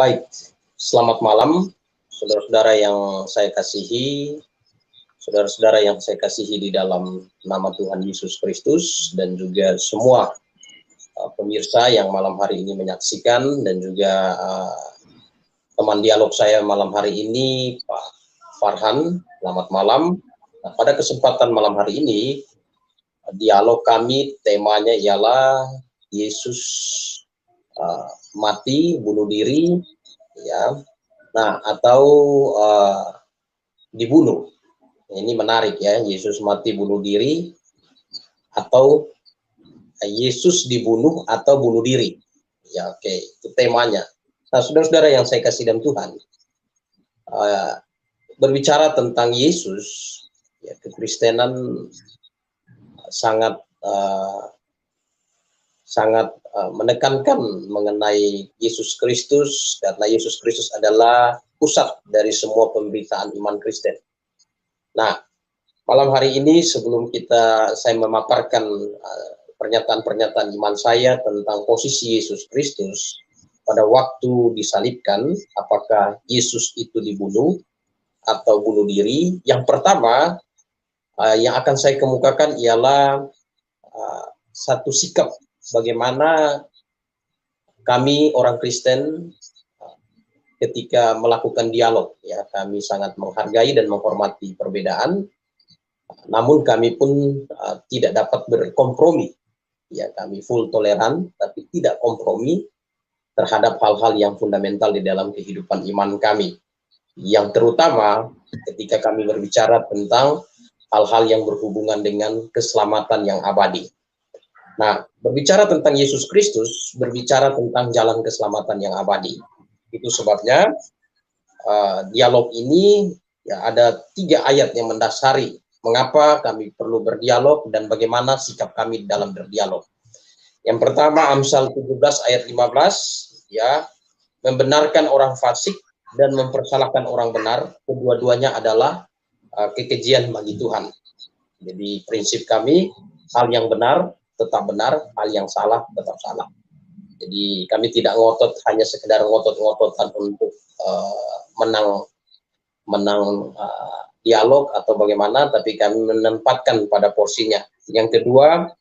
Baik, selamat malam saudara-saudara yang saya kasihi, saudara-saudara yang saya kasihi di dalam nama Tuhan Yesus Kristus, dan juga semua pemirsa yang malam hari ini menyaksikan, dan juga teman dialog saya malam hari ini, Pak Farhan. Selamat malam. Nah, pada kesempatan malam hari ini, dialog kami temanya ialah Yesus mati, bunuh diri, ya. Nah, atau dibunuh. Ini menarik ya, Yesus mati bunuh diri, atau Yesus dibunuh atau bunuh diri. Ya, oke, itu temanya. Nah, saudara-saudara yang saya kasih dalam Tuhan, berbicara tentang Yesus, ya, kekristenan sangat menekankan mengenai Yesus Kristus, karena Yesus Kristus adalah pusat dari semua pemberitaan iman Kristen. Nah, malam hari ini sebelum saya memaparkan pernyataan-pernyataan iman saya tentang posisi Yesus Kristus pada waktu disalibkan, apakah Yesus itu dibunuh atau bunuh diri? Yang pertama yang akan saya kemukakan ialah satu sikap bagaimana kami orang Kristen ketika melakukan dialog, ya, kami sangat menghargai dan menghormati perbedaan, namun kami pun tidak dapat berkompromi, ya, kami full toleran tapi tidak kompromi terhadap hal-hal yang fundamental di dalam kehidupan iman kami, yang terutama ketika kami berbicara tentang hal-hal yang berhubungan dengan keselamatan yang abadi. Nah, berbicara tentang Yesus Kristus, berbicara tentang jalan keselamatan yang abadi. Itu sebabnya dialog ini, ya, ada 3 ayat yang mendasari mengapa kami perlu berdialog dan bagaimana sikap kami dalam berdialog. Yang pertama, Amsal 17 ayat 15, ya, membenarkan orang fasik dan mempersalahkan orang benar, kedua-duanya adalah kekejian bagi Tuhan. Jadi prinsip kami, hal yang benar tetap benar, hal yang salah tetap salah. Jadi kami tidak ngotot, hanya sekedar ngotot-ngototan untuk menang dialog atau bagaimana, tapi kami menempatkan pada porsinya. Yang kedua,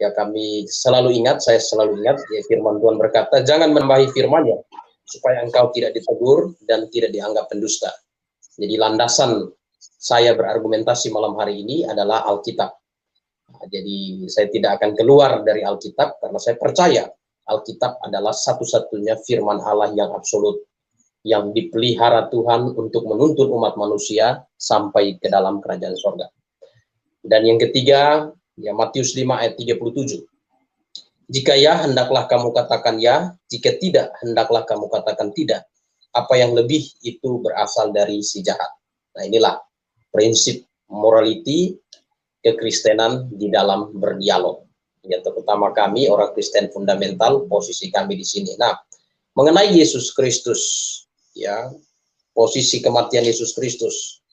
ya, kami selalu ingat, saya selalu ingat, ya, firman Tuhan berkata, jangan menambahi firman-Nya, supaya engkau tidak ditegur dan tidak dianggap pendusta. Jadi landasan saya berargumentasi malam hari ini adalah Alkitab. Nah, jadi saya tidak akan keluar dari Alkitab karena saya percaya Alkitab adalah satu-satunya firman Allah yang absolut, yang dipelihara Tuhan untuk menuntun umat manusia sampai ke dalam kerajaan sorga. Dan yang ketiga, ya, Matius 5 ayat 37. Jika ya, hendaklah kamu katakan ya, jika tidak, hendaklah kamu katakan tidak. Apa yang lebih itu berasal dari si jahat. Nah, inilah prinsip morality kekristenan di dalam berdialog. Ya, terutama kami orang Kristen fundamental, posisi kami di sini. Nah, mengenai Yesus Kristus, ya, posisi kematian Yesus Kristus,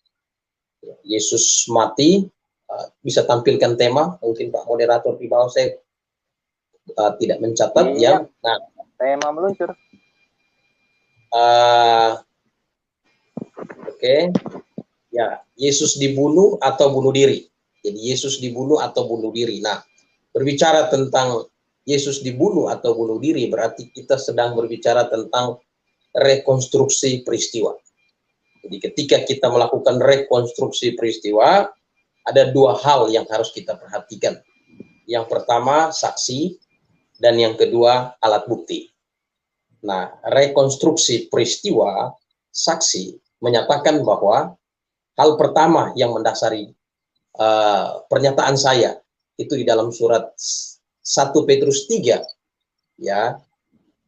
Yesus mati, bisa tampilkan tema, mungkin Pak moderator di bawah, saya tidak mencatat. Iya. Ya. Nah, tema meluncur. Oke. Ya, Yesus dibunuh atau bunuh diri. Jadi Yesus dibunuh atau bunuh diri. Nah, berbicara tentang Yesus dibunuh atau bunuh diri berarti kita sedang berbicara tentang rekonstruksi peristiwa. Jadi ketika kita melakukan rekonstruksi peristiwa, ada 2 hal yang harus kita perhatikan. Yang pertama, saksi, dan yang kedua, alat bukti. Nah, rekonstruksi peristiwa, saksi, menyatakan bahwa hal pertama yang mendasari pernyataan saya itu di dalam surat 1 Petrus 3, ya,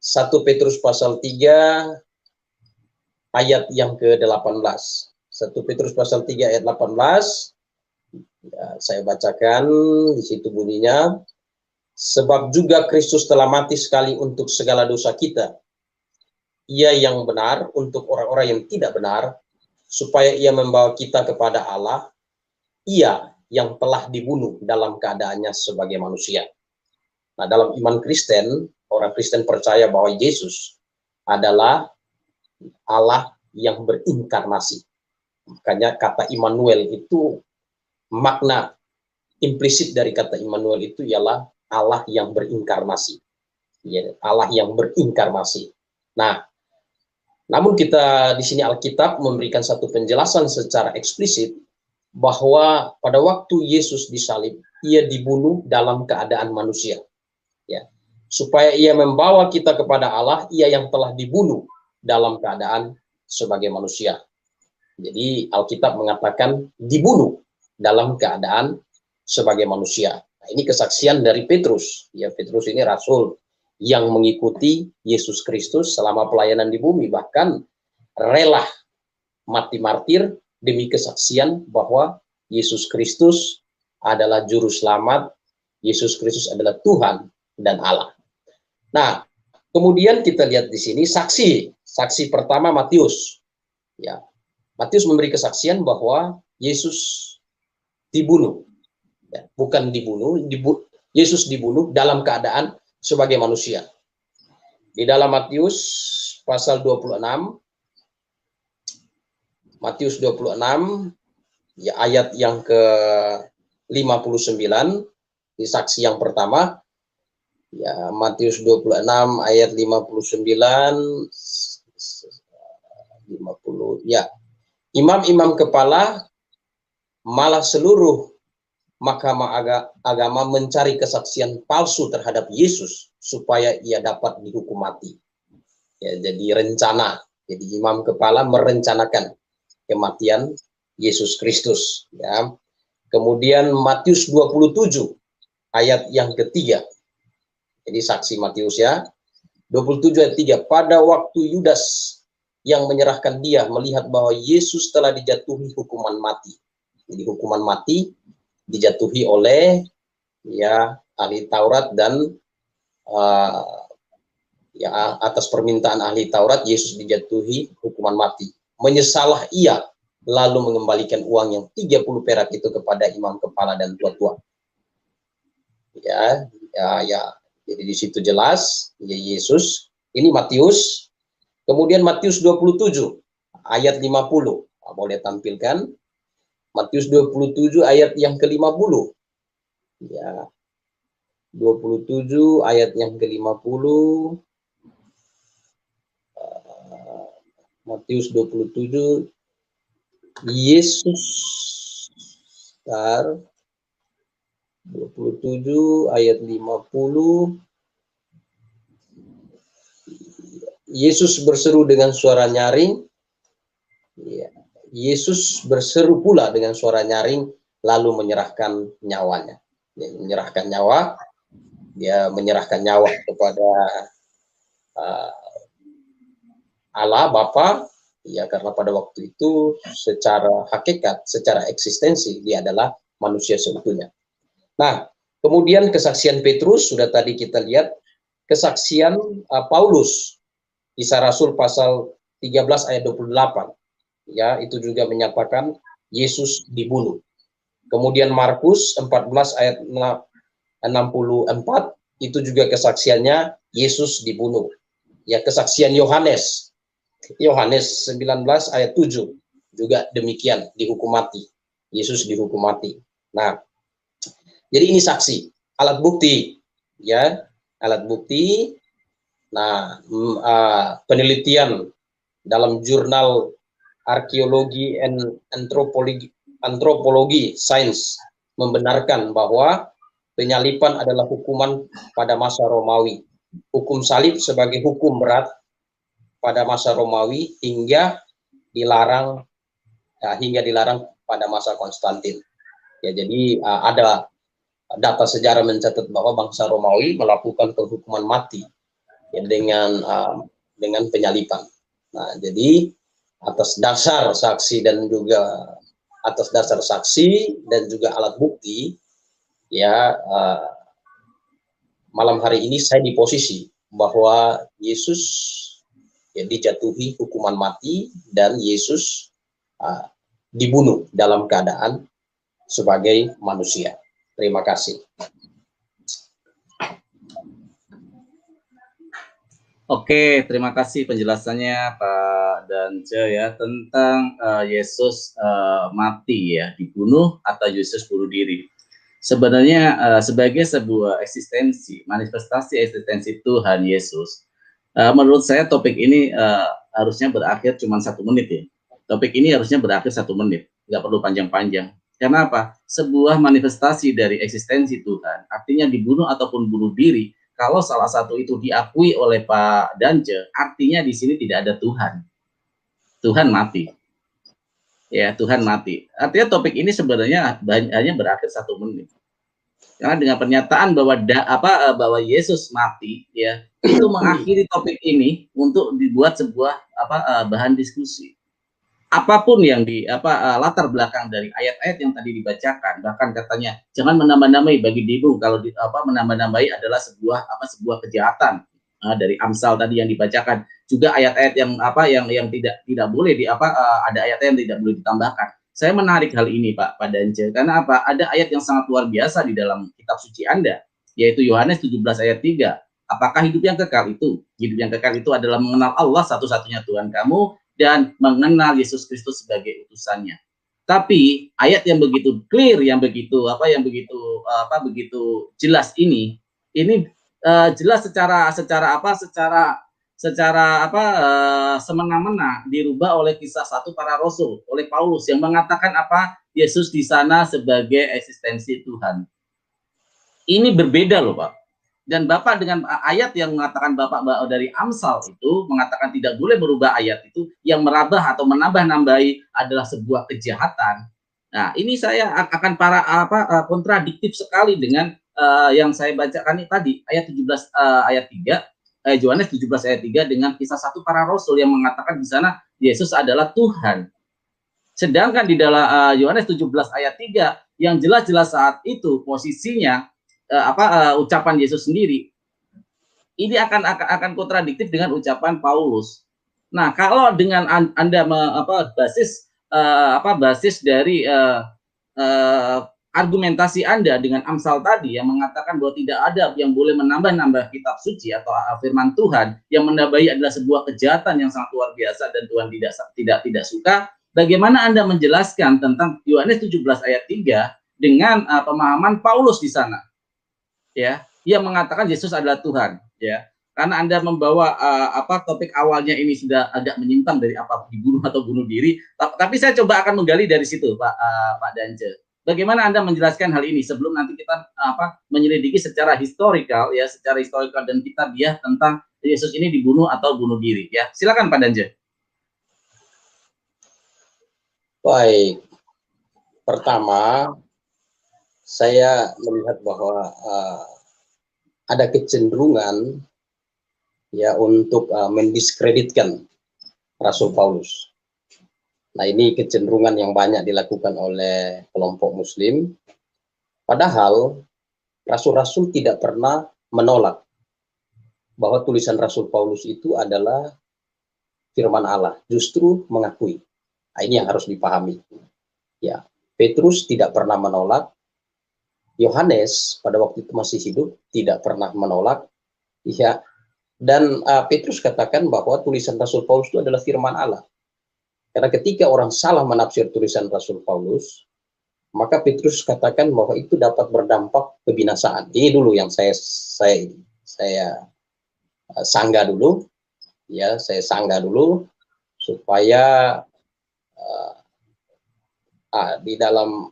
1 Petrus pasal 3 ayat yang ke-18. 1 Petrus pasal 3 ayat 18, ya, saya bacakan. Di situ bunyinya, sebab juga Kristus telah mati sekali untuk segala dosa kita, Ia yang benar untuk orang-orang yang tidak benar, supaya Ia membawa kita kepada Allah, Ia yang telah dibunuh dalam keadaannya sebagai manusia. Nah, dalam iman Kristen, orang Kristen percaya bahwa Yesus adalah Allah yang berinkarnasi. Makanya kata Immanuel itu, makna implisit dari kata Immanuel itu ialah Allah yang berinkarnasi. Ya, Allah yang berinkarnasi. Nah, namun kita di sini Alkitab memberikan satu penjelasan secara eksplisit bahwa pada waktu Yesus disalib, ia dibunuh dalam keadaan manusia. Ya, supaya ia membawa kita kepada Allah, ia yang telah dibunuh dalam keadaan sebagai manusia. Jadi Alkitab mengatakan dibunuh dalam keadaan sebagai manusia. Nah, ini kesaksian dari Petrus. Ya, Petrus ini rasul yang mengikuti Yesus Kristus selama pelayanan di bumi, bahkan rela mati martir demi kesaksian bahwa Yesus Kristus adalah juru selamat, Yesus Kristus adalah Tuhan dan Allah. Nah, kemudian kita lihat di sini saksi pertama Matius. Ya, Matius memberi kesaksian bahwa Yesus dibunuh, ya, bukan dibunuh, Yesus dibunuh dalam keadaan sebagai manusia. Di dalam Matius pasal 26, Matius 26, ya, ayat yang ke-59, di saksi yang pertama, ya, Matius 26 ayat 59, 50, ya. Imam-imam kepala malah seluruh mahkamah agama mencari kesaksian palsu terhadap Yesus supaya ia dapat dihukum mati. Ya, jadi rencana. Jadi imam kepala merencanakan kematian Yesus Kristus. Ya. Kemudian Matius 27 ayat yang ketiga. Jadi saksi Matius, ya. 27 ayat 3. Pada waktu Yudas yang menyerahkan dia melihat bahwa Yesus telah dijatuhi hukuman mati. Jadi hukuman mati dijatuhi oleh, ya, ahli Taurat dan ya, atas permintaan ahli Taurat Yesus dijatuhi hukuman mati. Menyesalah ia lalu mengembalikan uang yang 30 perak itu kepada imam kepala dan tua-tua. Ya, ya. Jadi di situ jelas, ya, Yesus. Ini Matius. Kemudian Matius 27 ayat 50. Boleh tampilkan. Matius 27 ayat yang ke-50. Ya. 27 ayat yang ke-50. Matius 27. Yesus 27 ayat 50. Yesus berseru dengan suara nyaring. Ya, Yesus berseru pula dengan suara nyaring lalu menyerahkan nyawanya. Ya, menyerahkan nyawa. Dia menyerahkan nyawa kepada Allah Bapa. Ya, karena pada waktu itu secara hakikat, secara eksistensi dia adalah manusia seutuhnya. Nah, kemudian kesaksian Petrus sudah tadi kita lihat, kesaksian Paulus, Kisah Rasul pasal 13 ayat 28, ya, itu juga menyatakan Yesus dibunuh. Kemudian Markus 14 ayat 64, itu juga kesaksiannya Yesus dibunuh. Ya, kesaksian Yohanes 19 ayat 7 juga demikian, dihukum mati. Yesus dihukum mati. Nah, jadi ini saksi, alat bukti, ya, alat bukti. Nah, penelitian dalam jurnal arkeologi and antropologi sains membenarkan bahwa penyalipan adalah hukuman pada masa Romawi. Hukum salib sebagai hukum berat pada masa Romawi hingga dilarang pada masa Konstantin. Ya, jadi ada data sejarah mencatat bahwa bangsa Romawi melakukan penghukuman mati, ya, dengan penyalipan. Nah, jadi atas dasar saksi dan juga alat bukti, ya, malam hari ini saya di posisi bahwa Yesus, ya, dijatuhi hukuman mati dan Yesus dibunuh dalam keadaan sebagai manusia. Terima kasih. Oke, terima kasih penjelasannya Pak Dance ya tentang Yesus mati ya, dibunuh atau Yesus bunuh diri. Sebenarnya sebagai sebuah eksistensi, manifestasi eksistensi Tuhan Yesus, menurut saya topik ini harusnya berakhir cuma 1 menit ya. Topik ini harusnya berakhir 1 menit, nggak perlu panjang-panjang. Karena apa? Sebuah manifestasi dari eksistensi Tuhan, artinya dibunuh ataupun bunuh diri, kalau salah satu itu diakui oleh Pak Dance, artinya di sini tidak ada Tuhan. Tuhan mati. Ya, Tuhan mati. Artinya topik ini sebenarnya hanya berakhir 1 menit. Karena dengan pernyataan bahwa Yesus mati, ya, itu mengakhiri topik ini untuk dibuat sebuah bahan diskusi. Apapun yang latar belakang dari ayat-ayat yang tadi dibacakan, bahkan katanya jangan menambah-nambahi, bagi dirimu kalau menambah-nambahi adalah sebuah kejahatan. Dari Amsal tadi yang dibacakan, juga ayat-ayat yang tidak boleh ada ayat yang tidak boleh ditambahkan. Saya menarik hal ini Pak Dance, karena apa? Ada ayat yang sangat luar biasa di dalam kitab suci Anda, yaitu Yohanes 17 ayat 3. Apakah hidup yang kekal itu? Hidup yang kekal itu adalah mengenal Allah satu-satunya Tuhan kamu dan mengenal Yesus Kristus sebagai utusannya. Tapi ayat yang begitu clear, yang begitu jelas ini jelas secara semena-mena dirubah oleh kisah 1 para rasul oleh Paulus yang mengatakan Yesus di sana sebagai eksistensi Tuhan. Ini berbeda loh Pak. Dan Bapak dengan ayat yang mengatakan Bapak dari Amsal itu mengatakan tidak boleh merubah ayat itu, yang merabah atau menambah-nambahi adalah sebuah kejahatan. Nah, ini saya akan kontradiktif sekali dengan yang saya bacakan tadi ayat 17 ayat 3 Yohanes 17 ayat 3 dengan kisah 1 para rasul yang mengatakan di sana Yesus adalah Tuhan. Sedangkan di dalam Yohanes 17 ayat 3 yang jelas-jelas saat itu posisinya ucapan Yesus sendiri ini akan kontradiktif dengan ucapan Paulus. Nah, kalau dengan Anda basis dari argumentasi Anda dengan Amsal tadi yang mengatakan bahwa tidak ada yang boleh menambah-nambah kitab suci atau firman Tuhan, yang menambahi adalah sebuah kejahatan yang sangat luar biasa dan Tuhan tidak suka. Bagaimana Anda menjelaskan tentang Yohanes 17 ayat 3 dengan pemahaman Paulus di sana? Ya, yang mengatakan Yesus adalah Tuhan, ya. Karena Anda membawa topik awalnya ini sudah agak menyimpang dari dibunuh atau bunuh diri, tapi saya coba akan menggali dari situ, Pak Dance. Bagaimana Anda menjelaskan hal ini sebelum nanti kita menyelidiki secara historikal dan kitabiah tentang Yesus ini dibunuh atau bunuh diri, ya. Silakan Pak Dance. Baik. Pertama, saya melihat bahwa ada kecenderungan ya untuk mendiskreditkan Rasul Paulus. Nah, ini kecenderungan yang banyak dilakukan oleh kelompok Muslim. Padahal Rasul-Rasul tidak pernah menolak bahwa tulisan Rasul Paulus itu adalah firman Allah, justru mengakui. Nah, ini yang harus dipahami. Ya, Petrus tidak pernah menolak. Yohanes pada waktu itu masih hidup tidak pernah menolak. Ya, dan Petrus katakan bahwa tulisan Rasul Paulus itu adalah firman Allah. Karena ketika orang salah menafsir tulisan Rasul Paulus, maka Petrus katakan bahwa itu dapat berdampak kebinasaan. Ini dulu yang saya sanggah dulu, ya, saya sanggah dulu supaya di dalam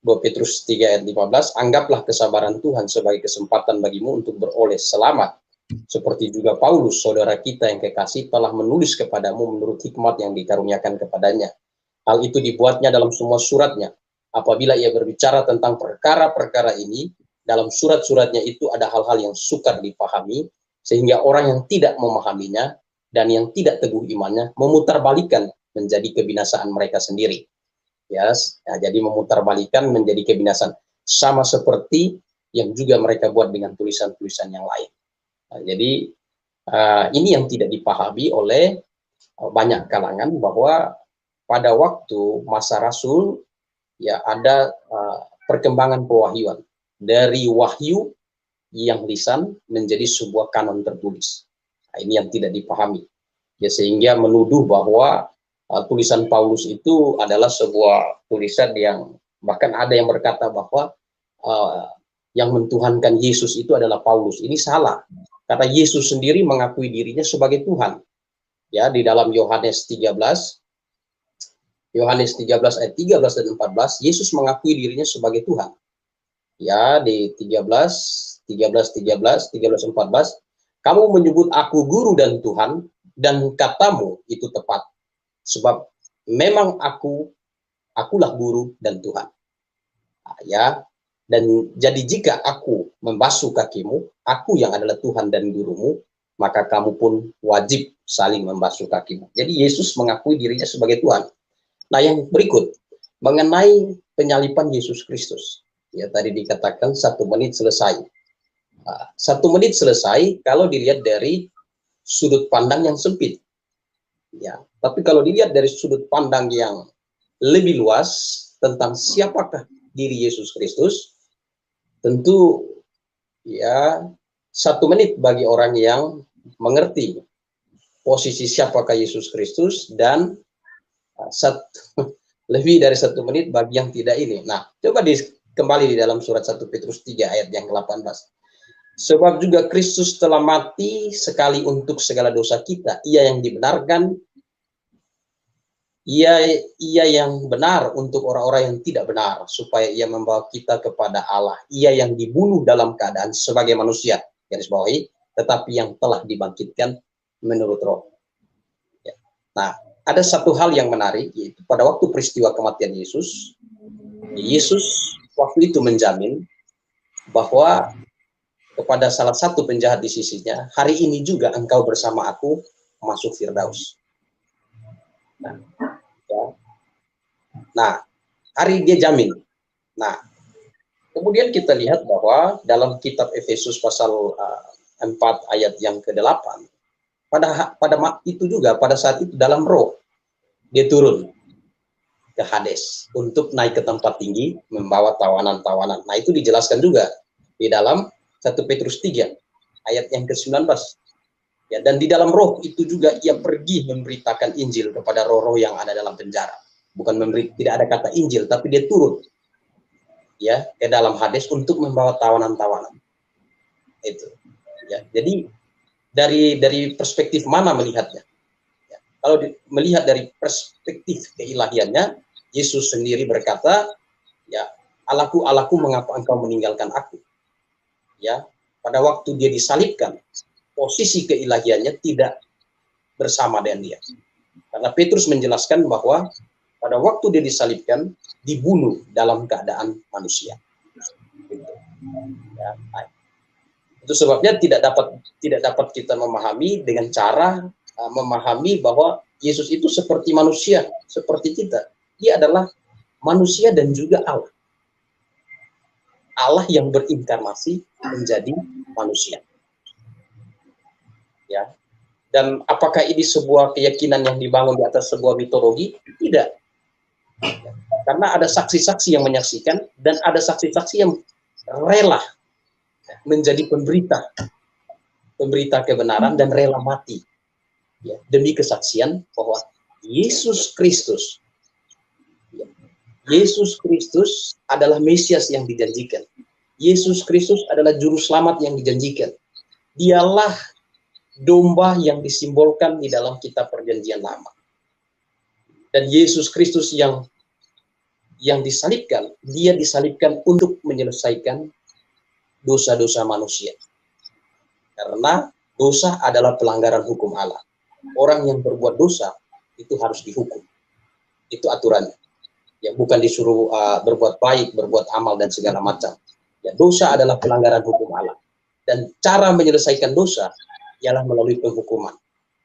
2 Petrus 3 ayat 15, anggaplah kesabaran Tuhan sebagai kesempatan bagimu untuk beroleh selamat. Seperti juga Paulus, saudara kita yang kekasih, telah menulis kepadamu menurut hikmat yang dikaruniakan kepadanya. Hal itu dibuatnya dalam semua suratnya. Apabila ia berbicara tentang perkara-perkara ini, dalam surat-suratnya itu ada hal-hal yang sukar dipahami, sehingga orang yang tidak memahaminya dan yang tidak teguh imannya memutarbalikkan menjadi kebinasaan mereka sendiri. Yes. Nah, jadi memutarbalikkan menjadi kebinasaan. Sama seperti yang juga mereka buat dengan tulisan-tulisan yang lain. Nah, jadi ini yang tidak dipahami oleh banyak kalangan, bahwa pada waktu masa Rasul ya ada perkembangan pewahyuan dari wahyu yang lisan menjadi sebuah kanon tertulis. Nah, ini yang tidak dipahami. Ya, sehingga menuduh bahwa tulisan Paulus itu adalah sebuah tulisan yang bahkan ada yang berkata bahwa yang mentuhankan Yesus itu adalah Paulus. Ini salah. Karena Yesus sendiri mengakui dirinya sebagai Tuhan. Ya, di dalam Yohanes 13 ayat 13 dan 14, Yesus mengakui dirinya sebagai Tuhan. Ya, di 13, 14, kamu menyebut aku guru dan Tuhan, dan katamu itu tepat. Sebab memang akulah guru dan Tuhan. Nah, ya, dan jadi jika aku membasuh kakimu, aku yang adalah Tuhan dan gurumu, maka kamu pun wajib saling membasuh kakimu. Jadi Yesus mengakui dirinya sebagai Tuhan. Nah, yang berikut mengenai penyalipan Yesus Kristus. Ya, tadi dikatakan 1 menit selesai. 1 menit selesai kalau dilihat dari sudut pandang yang sempit. Ya, tapi kalau dilihat dari sudut pandang yang lebih luas tentang siapakah diri Yesus Kristus, tentu ya 1 menit bagi orang yang mengerti posisi siapakah Yesus Kristus, dan lebih dari 1 menit bagi yang tidak ini. Nah, coba kembali di dalam surat 1 Petrus 3 ayat yang ke-18. Sebab juga Kristus telah mati sekali untuk segala dosa kita, ia yang dibenarkan, ia yang benar untuk orang-orang yang tidak benar, supaya ia membawa kita kepada Allah. Ia yang dibunuh dalam keadaan sebagai manusia, garis bawahi, tetapi yang telah dibangkitkan menurut roh. Ya. Nah, ada satu hal yang menarik, yaitu pada waktu peristiwa kematian Yesus, Yesus waktu itu menjamin bahwa kepada salah satu penjahat di sisinya, hari ini juga engkau bersama aku masuk Firdaus. Nah, ya. Nah, hari dia jamin. Nah, kemudian kita lihat bahwa dalam kitab Efesus pasal 4 ayat yang ke-8, pada itu juga, pada saat itu dalam roh, dia turun ke Hades untuk naik ke tempat tinggi, membawa tawanan-tawanan. Nah, itu dijelaskan juga di dalam 1 Petrus 3 ayat yang ke-19. Ya, dan di dalam roh itu juga ia pergi memberitakan Injil kepada roh-roh yang ada dalam penjara. Bukan tidak ada kata Injil, tapi dia turun ya ke dalam Hades untuk membawa tawanan-tawanan. Itu. Ya, jadi dari perspektif mana melihatnya? Ya, kalau melihat dari perspektif keilahiannya, Yesus sendiri berkata, ya, Allahku, Allahku, mengapa engkau meninggalkan aku? Ya, pada waktu dia disalibkan, posisi keilahiannya tidak bersama dengan dia. Karena Petrus menjelaskan bahwa pada waktu dia disalibkan, dibunuh dalam keadaan manusia. Ya, itu sebabnya tidak dapat kita memahami dengan cara memahami bahwa Yesus itu seperti manusia, seperti kita. Dia adalah manusia dan juga Allah. Allah yang berinkarnasi menjadi manusia. Ya. Dan apakah ini sebuah keyakinan yang dibangun di atas sebuah mitologi? Tidak. Karena ada saksi-saksi yang menyaksikan dan ada saksi-saksi yang rela menjadi pemberita kebenaran dan rela mati ya, demi kesaksian bahwa Yesus Kristus adalah Mesias yang dijanjikan. Yesus Kristus adalah juru selamat yang dijanjikan. Dialah domba yang disimbolkan di dalam kitab Perjanjian Lama. Dan Yesus Kristus yang disalibkan, dia disalibkan untuk menyelesaikan dosa-dosa manusia. Karena dosa adalah pelanggaran hukum Allah. Orang yang berbuat dosa itu harus dihukum. Itu aturannya. Ya, bukan disuruh berbuat baik, berbuat amal dan segala macam. Ya, dosa adalah pelanggaran hukum Allah. Dan cara menyelesaikan dosa ialah melalui penghukuman.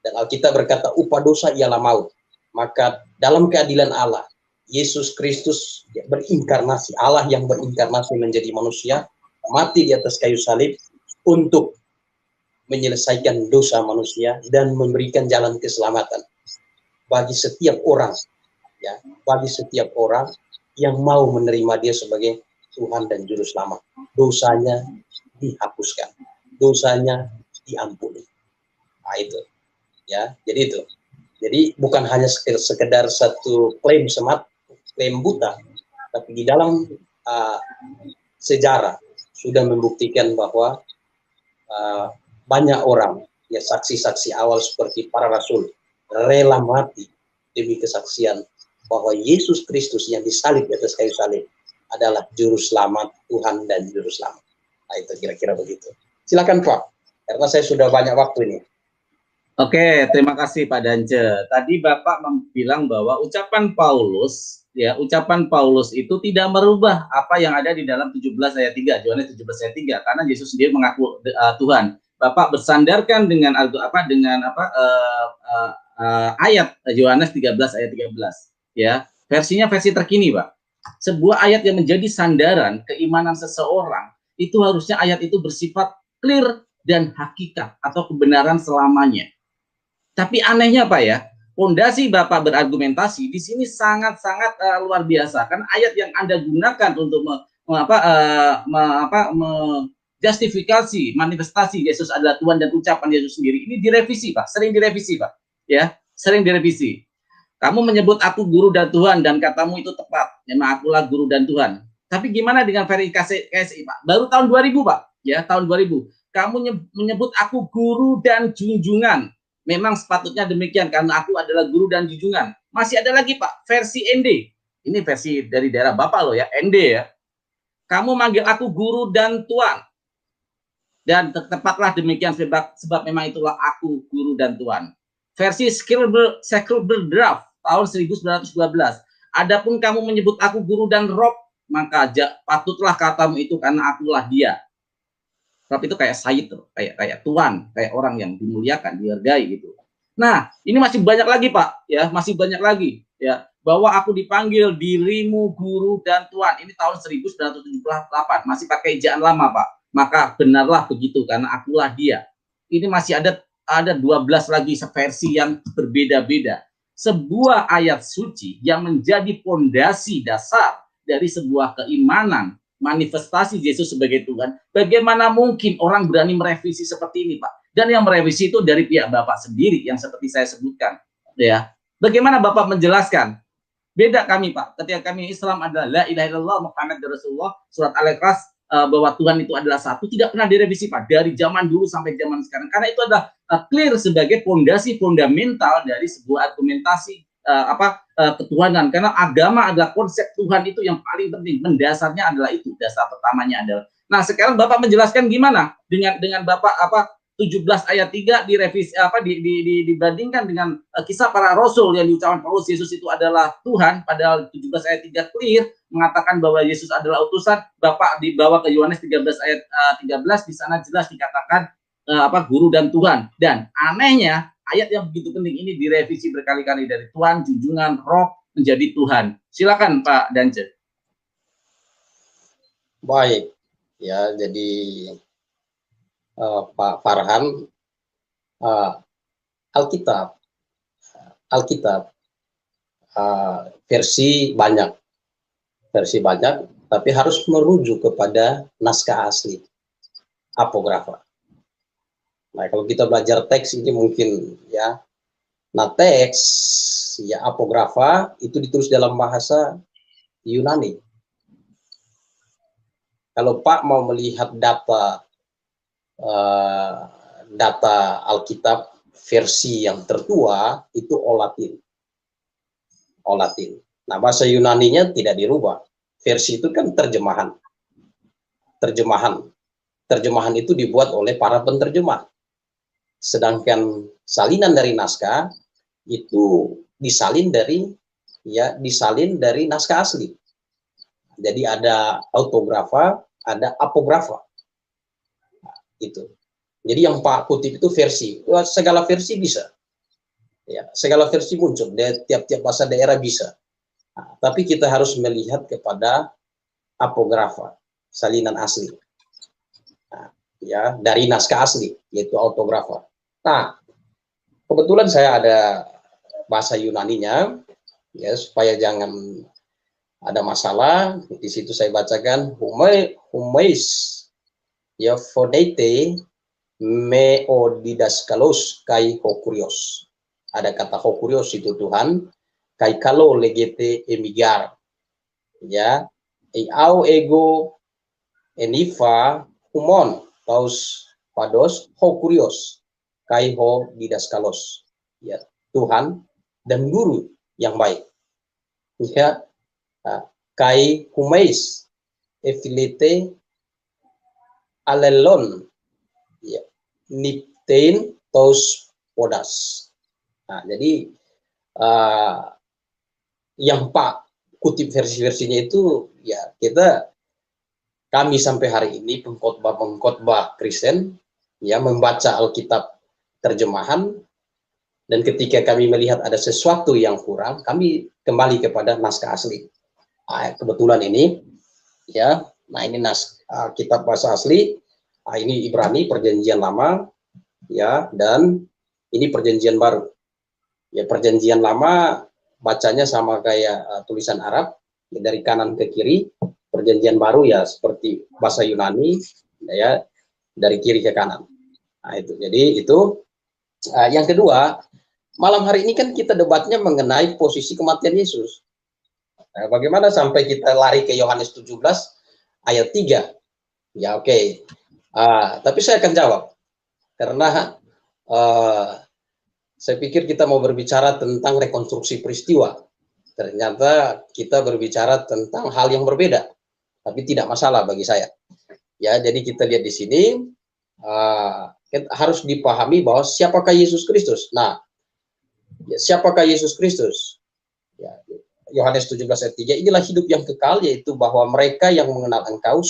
Dan Alkitab berkata upah dosa ialah maut. Maka dalam keadilan Allah, Yesus Kristus berinkarnasi, Allah yang berinkarnasi menjadi manusia, mati di atas kayu salib untuk menyelesaikan dosa manusia dan memberikan jalan keselamatan bagi setiap orang, ya, bagi setiap orang yang mau menerima dia sebagai Tuhan dan Juru Selamat. Dosanya dihapuskan, dosanya diampuni. Nah, itu ya. Jadi bukan hanya sekedar satu klaim klaim buta, tapi di dalam sejarah sudah membuktikan bahwa banyak orang, ya saksi-saksi awal seperti para rasul, rela mati demi kesaksian bahwa Yesus Kristus yang disalib di atas kayu salib adalah juru selamat Tuhan dan juru selamat. Nah, itu kira-kira begitu. Silakan Pak, karena saya sudah banyak waktu ini. Oke, terima kasih Pak Dance. Tadi Bapak bilang bahwa ucapan Paulus itu tidak merubah apa yang ada di dalam 17 ayat 3, Yohanes 17 ayat 3, karena Yesus sendiri mengaku Tuhan. Bapak bersandarkan dengan ayat Yohanes 13 ayat 13, ya. Versinya versi terkini, Pak. Sebuah ayat yang menjadi sandaran keimanan seseorang, itu harusnya ayat itu bersifat clear dan hakikat atau kebenaran selamanya. Tapi anehnya Pak ya, pondasi Bapak berargumentasi di sini sangat-sangat luar biasa. Kan ayat yang Anda gunakan untuk justifikasi manifestasi Yesus adalah Tuhan dan ucapan Yesus sendiri ini direvisi Pak, sering direvisi Pak. Ya, sering direvisi. Kamu menyebut aku guru dan Tuhan dan katamu itu tepat. Memang akulah guru dan Tuhan. Tapi gimana dengan verifikasi KSI Pak? Baru tahun 2000 Pak, ya tahun 2000. Kamu menyebut aku guru dan junjungan. Memang sepatutnya demikian karena aku adalah guru dan junjungan. Masih ada lagi Pak, versi ND. Ini versi dari daerah Bapak loh ya, ND ya. Kamu manggil aku guru dan Tuhan. Dan tepatlah demikian sebab memang itulah aku guru dan Tuhan. Versi Sacred Draft tahun 1912. Adapun kamu menyebut aku guru dan Rob, maka patutlah katamu itu karena akulah dia. Rob itu kayak Sayyid tuh, kayak tuan, kayak orang yang dimuliakan, dihargai gitu. Nah, ini masih banyak lagi Pak, ya, masih banyak lagi, ya, bahwa aku dipanggil dirimu guru dan tuan. Ini tahun 1978, masih pakai ejaan lama Pak. Maka benarlah begitu karena akulah dia. Ini masih ada 12 lagi versi yang berbeda-beda. Sebuah ayat suci yang menjadi pondasi dasar dari sebuah keimanan manifestasi Yesus sebagai Tuhan, bagaimana mungkin orang berani merevisi seperti ini Pak? Dan yang merevisi itu dari pihak Bapak sendiri yang seperti saya sebutkan, ya. Bagaimana Bapak menjelaskan? Beda kami Pak, ketika kami Islam adalah la ilaha illallah Muhammad Rasulullah, surat Al-Ikhlas bahwa Tuhan itu adalah satu, tidak pernah direvisi Pak, dari zaman dulu sampai zaman sekarang, karena itu adalah clear sebagai pondasi fundamental dari sebuah argumentasi ketuhanan, karena agama adalah konsep Tuhan itu yang paling penting, mendasarnya adalah itu, dasar pertamanya adalah. Nah, sekarang Bapak menjelaskan gimana dengan Bapak 17 ayat 3 direvisi dibandingkan dengan kisah para rasul yang diucapkan Paulus Yesus itu adalah Tuhan, padahal 17 ayat 3 clear mengatakan bahwa Yesus adalah utusan. Bapak dibawa ke Yohanes 13 ayat 13, di sana jelas dikatakan guru dan Tuhan. Dan anehnya ayat yang begitu penting ini direvisi berkali-kali dari Tuhan, junjungan, roh menjadi Tuhan. Silakan Pak Dance. Baik, ya jadi Pak Farhan, Alkitab versi banyak, tapi harus merujuk kepada naskah asli, apografa. Nah, kalau kita belajar teks ini mungkin ya, nah teks ya apografa itu ditulis dalam bahasa Yunani. Kalau Pak mau melihat data Alkitab versi yang tertua itu Olatin. Nah, bahasa Yunaninya tidak dirubah. Versi itu kan terjemahan. Terjemahan itu dibuat oleh para penerjemah. Sedangkan salinan dari naskah itu disalin dari naskah asli. Jadi ada autografa, ada apografa. Nah, itu. Jadi yang Pak kutip itu versi. Segala versi bisa. Ya, segala versi muncul. Tiap-tiap bahasa daerah bisa. Nah, tapi kita harus melihat kepada apografa, salinan asli. Nah, ya, dari naskah asli, yaitu autografa. Nah, kebetulan saya ada bahasa Yunaninya, ya supaya jangan ada masalah. Di situ saya bacakan humais ya fodete me o didaskalos kai hokurios. Ada kata hokurios itu Tuhan, kai kalau legete emigar. Ya, au ego enifa humon taus pados hokurios kai ho didaskalos. Ya, Tuhan dan guru yang baik. Ya, kai humais efilete alelon, ya, niptein tos podas. Nah, jadi yang Pak kutip versi-versinya itu, ya kami sampai hari ini pengkhotbah Kristen, ya, membaca Alkitab terjemahan, dan ketika kami melihat ada sesuatu yang kurang, kami kembali kepada naskah asli. Kebetulan ini, ya, nah ini kitab bahasa asli, ini Ibrani Perjanjian Lama, ya, dan ini Perjanjian Baru. Ya, Perjanjian Lama bacanya sama kayak tulisan Arab, ya, dari kanan ke kiri. Perjanjian Baru ya seperti bahasa Yunani, ya, dari kiri ke kanan. Nah itu, jadi itu. Yang kedua, malam hari ini kan kita debatnya mengenai posisi kematian Yesus. Nah, bagaimana sampai kita lari ke Yohanes 17 ayat 3? Ya oke. Tapi saya akan jawab. Karena saya pikir kita mau berbicara tentang rekonstruksi peristiwa. Ternyata kita berbicara tentang hal yang berbeda. Tapi tidak masalah bagi saya. Ya, jadi kita lihat di sini harus dipahami bahwa siapakah Yesus Kristus. Nah, ya, siapakah Yesus Kristus? Ya, Yohanes 17 ayat 3, inilah hidup yang kekal, yaitu bahwa mereka yang mengenal Engkau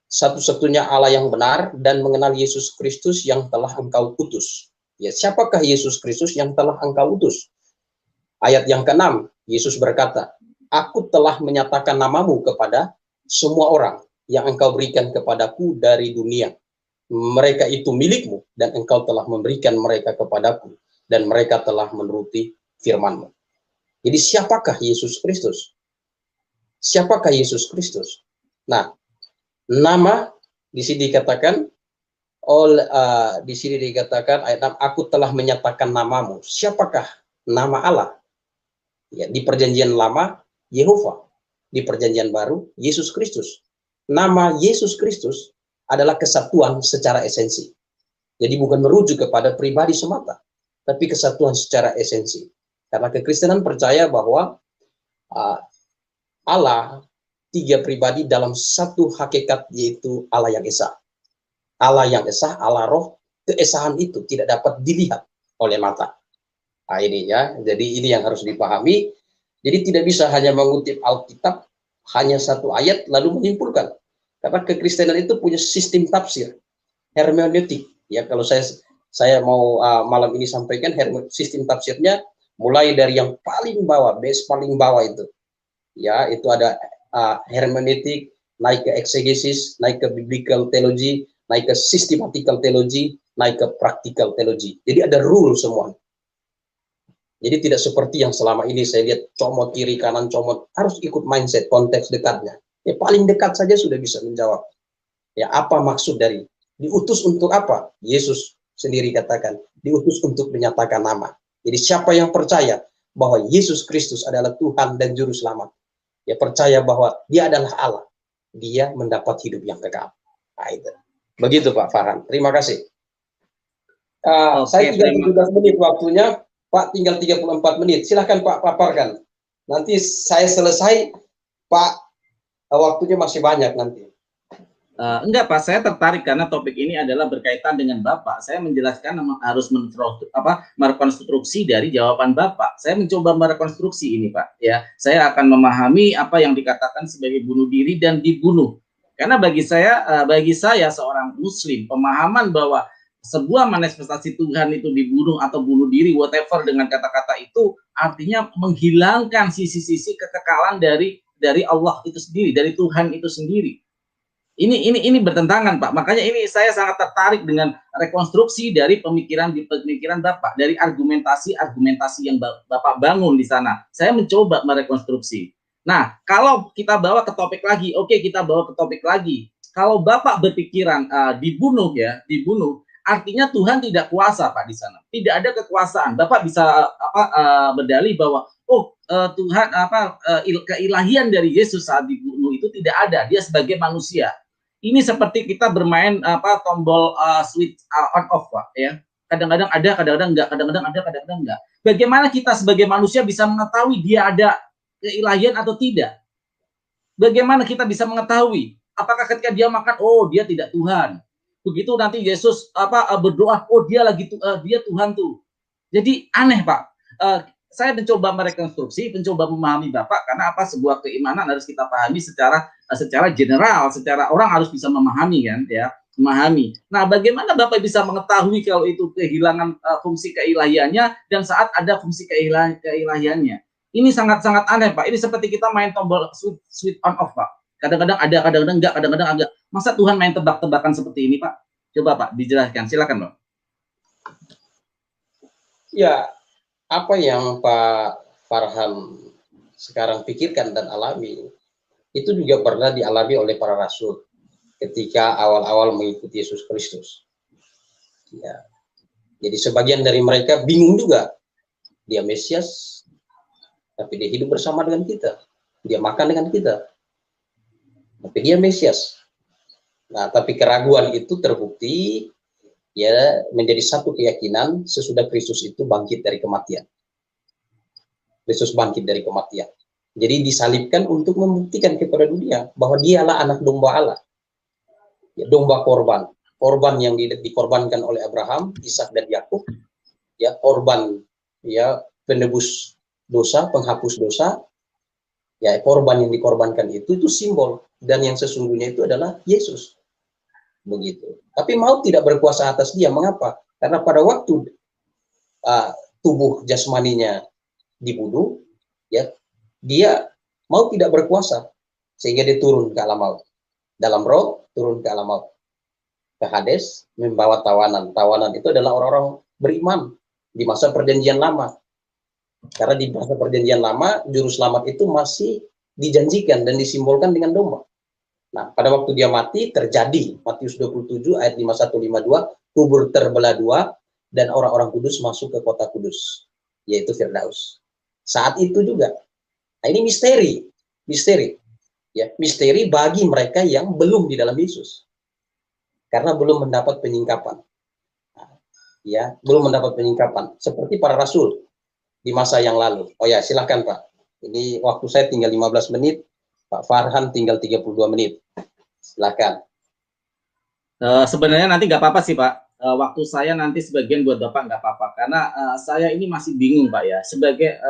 satu-satunya Allah yang benar, dan mengenal Yesus Kristus yang telah Engkau utus. Ya, siapakah Yesus Kristus yang telah Engkau utus? Ayat yang ke-6, Yesus berkata, Aku telah menyatakan namamu kepada semua orang yang Engkau berikan kepadaku dari dunia. Mereka itu milikmu, dan Engkau telah memberikan mereka kepadaku, dan mereka telah menuruti firman-Mu. Jadi siapakah Yesus Kristus? Siapakah Yesus Kristus? Nah, nama di sini dikatakan, di sini dikatakan ayat 6, Aku telah menyatakan namamu. Siapakah nama Allah? Ya, di Perjanjian Lama Yehova, di Perjanjian Baru Yesus Kristus. Nama Yesus Kristus adalah kesatuan secara esensi. Jadi bukan merujuk kepada pribadi semata, tapi kesatuan secara esensi. Karena kekristenan percaya bahwa Allah tiga pribadi dalam satu hakikat, yaitu Allah yang esa. Allah yang esa, Allah roh, keesahan itu tidak dapat dilihat oleh mata. Nah ini ya, jadi ini yang harus dipahami. Jadi tidak bisa hanya mengutip Alkitab, hanya satu ayat lalu menyimpulkan. Karena kekristenan itu punya sistem tafsir, hermeneutik. Ya, kalau saya mau malam ini sampaikan sistem tafsirnya, mulai dari yang paling bawah, base paling bawah itu. Ya, itu ada hermeneutik, naik ke exegesis, naik ke biblical theology, naik ke systematical theology, naik ke practical theology. Jadi ada rule semua. Jadi tidak seperti yang selama ini saya lihat comot kiri kanan comot, harus ikut mindset konteks dekatnya. Ya paling dekat saja sudah bisa menjawab. Ya apa maksud dari diutus untuk apa? Yesus sendiri katakan, diutus untuk menyatakan nama. Jadi siapa yang percaya bahwa Yesus Kristus adalah Tuhan dan Juru Selamat, ya percaya bahwa Dia adalah Allah, dia mendapat hidup yang kekal. Nah, itu. Begitu Pak Farhan. Terima kasih. Saya tinggal 17 menit waktunya, Pak tinggal 34 menit. Silahkan Pak paparkan. Nanti saya selesai, Pak, waktunya masih banyak nanti. Enggak Pak, saya tertarik karena topik ini adalah berkaitan dengan Bapak. Saya menjelaskan harus merekonstruksi dari jawaban Bapak. Saya mencoba merekonstruksi ini Pak. Ya, saya akan memahami apa yang dikatakan sebagai bunuh diri dan dibunuh. Karena bagi saya seorang Muslim, pemahaman bahwa sebuah manifestasi Tuhan itu dibunuh atau bunuh diri, whatever dengan kata-kata itu, artinya menghilangkan sisi-sisi kekekalan dari Allah itu sendiri, dari Tuhan itu sendiri. Ini bertentangan Pak. Makanya ini saya sangat tertarik dengan rekonstruksi dari pemikiran Bapak, dari argumentasi yang Bapak bangun di sana. Saya mencoba merekonstruksi. Nah, kalau kita bawa ke topik lagi, oke, kita bawa ke topik lagi. Kalau Bapak berpikiran dibunuh, artinya Tuhan tidak kuasa Pak di sana. Tidak ada kekuasaan. Bapak bisa berdalih bahwa Tuhan keilahian dari Yesus saat dibunuh itu tidak ada. Dia sebagai manusia. Ini seperti kita bermain tombol switch on off Pak ya. Kadang-kadang ada, kadang-kadang enggak, kadang-kadang ada, kadang-kadang enggak. Bagaimana kita sebagai manusia bisa mengetahui dia ada keilahian atau tidak? Bagaimana kita bisa mengetahui? Apakah ketika dia makan, dia tidak Tuhan. Begitu nanti Yesus berdoa, dia Tuhan tuh. Jadi aneh Pak. Saya mencoba merekonstruksi, mencoba memahami Bapak karena sebuah keimanan harus kita pahami secara general, secara orang harus bisa memahami kan ya, memahami. Nah, bagaimana Bapak bisa mengetahui kalau itu kehilangan fungsi keilahiannya dan saat ada fungsi keilahiannya? Ini sangat-sangat aneh Pak. Ini seperti kita main tombol switch on off Pak. Kadang-kadang ada, kadang-kadang enggak, kadang-kadang agak. Masa Tuhan main tebak-tebakan seperti ini, Pak? Coba, Pak, dijelaskan. Silakan, Pak. Ya, apa yang Pak Farhan sekarang pikirkan dan alami, itu juga pernah dialami oleh para rasul ketika awal-awal mengikuti Yesus Kristus. Ya. Jadi sebagian dari mereka bingung juga. Dia Mesias, tapi dia hidup bersama dengan kita. Dia makan dengan kita. Tapi dia Mesias. Nah, tapi keraguan itu terbukti ya menjadi satu keyakinan sesudah Kristus itu bangkit dari kematian. Kristus bangkit dari kematian. Jadi disalibkan untuk membuktikan kepada dunia bahwa dialah anak domba Allah. Ya, domba korban. Korban yang dikorbankan oleh Abraham, Ishak dan Yakub. Ya, korban ya penebus dosa, penghapus dosa. Ya, korban yang dikorbankan itu simbol. Dan yang sesungguhnya itu adalah Yesus. Begitu. Tapi maut tidak berkuasa atas dia. Mengapa? Karena pada waktu tubuh jasmaninya dibunuh, ya, dia maut tidak berkuasa. Sehingga dia turun ke alam maut. Dalam roh, turun ke alam maut. Ke Hades, membawa tawanan. Tawanan itu adalah orang-orang beriman di masa perjanjian lama. Karena di masa perjanjian lama, juru selamat itu masih dijanjikan dan disimbolkan dengan domba. Nah, pada waktu dia mati, terjadi Matius 27 ayat 51-52, kubur terbelah dua, dan orang-orang kudus masuk ke kota kudus, yaitu Firdaus. Saat itu juga. Nah, ini misteri. Ya, misteri bagi mereka yang belum di dalam Yesus. Karena belum mendapat penyingkapan. Nah, ya, belum mendapat penyingkapan. Seperti para rasul di masa yang lalu. Oh ya, silakan Pak. Ini waktu saya tinggal 15 menit, Pak Farhan tinggal 32 menit. Silakan. Sebenarnya nanti nggak apa-apa sih Pak. Waktu saya nanti sebagian buat Bapak nggak apa-apa. Karena saya ini masih bingung Pak ya.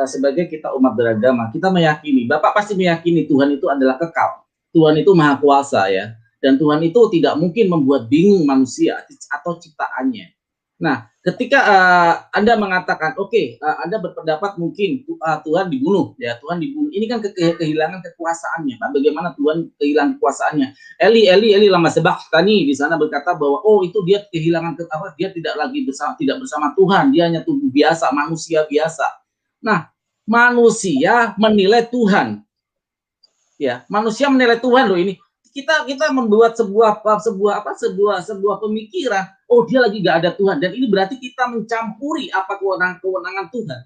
Sebagai kita umat beragama, kita meyakini, Bapak pasti meyakini Tuhan itu adalah kekal. Tuhan itu maha kuasa ya. Dan Tuhan itu tidak mungkin membuat bingung manusia atau ciptaannya. Nah, ketika Anda mengatakan, Anda berpendapat mungkin Tuhan dibunuh, ya Tuhan dibunuh. Ini kan kehilangan kekuasaannya, Pak. Bagaimana Tuhan kehilangan kekuasaannya? Eli lama sabaqtani di sana berkata bahwa itu dia kehilangan dia tidak lagi bersama Tuhan, dia hanya tubuh biasa, manusia biasa. Nah, manusia menilai Tuhan. Ya, manusia menilai Tuhan loh ini. Kita membuat sebuah pemikiran, dia lagi nggak ada Tuhan, dan ini berarti kita mencampuri apa kewenangan Tuhan.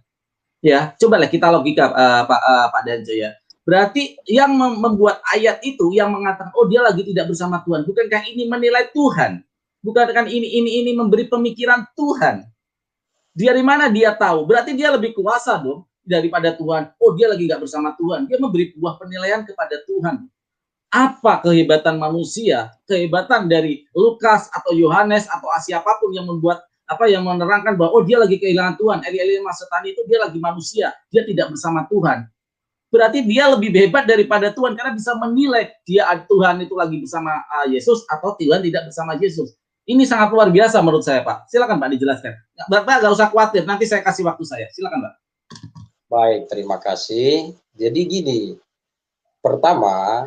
Ya, cobalah kita logika Pak Danjo ya. Berarti yang membuat ayat itu yang mengatakan dia lagi tidak bersama Tuhan, bukankah ini menilai Tuhan? Bukankah ini memberi pemikiran Tuhan? Dari mana dia tahu? Berarti dia lebih kuasa dong daripada Tuhan. Dia lagi nggak bersama Tuhan. Dia memberi sebuah penilaian kepada Tuhan. Apa kehebatan manusia, kehebatan dari Lukas atau Yohanes atau siapapun yang membuat yang menerangkan bahwa dia lagi kehilangan Tuhan. Eli Masetani itu dia lagi manusia, dia tidak bersama Tuhan. Berarti dia lebih hebat daripada Tuhan karena bisa menilai dia Tuhan itu lagi bersama Yesus atau Tuhan tidak bersama Yesus. Ini sangat luar biasa menurut saya, Pak. Silakan Pak dijelaskan. Bapak nggak usah khawatir, nanti saya kasih waktu saya. Silakan Pak. Baik, terima kasih. Jadi gini, pertama,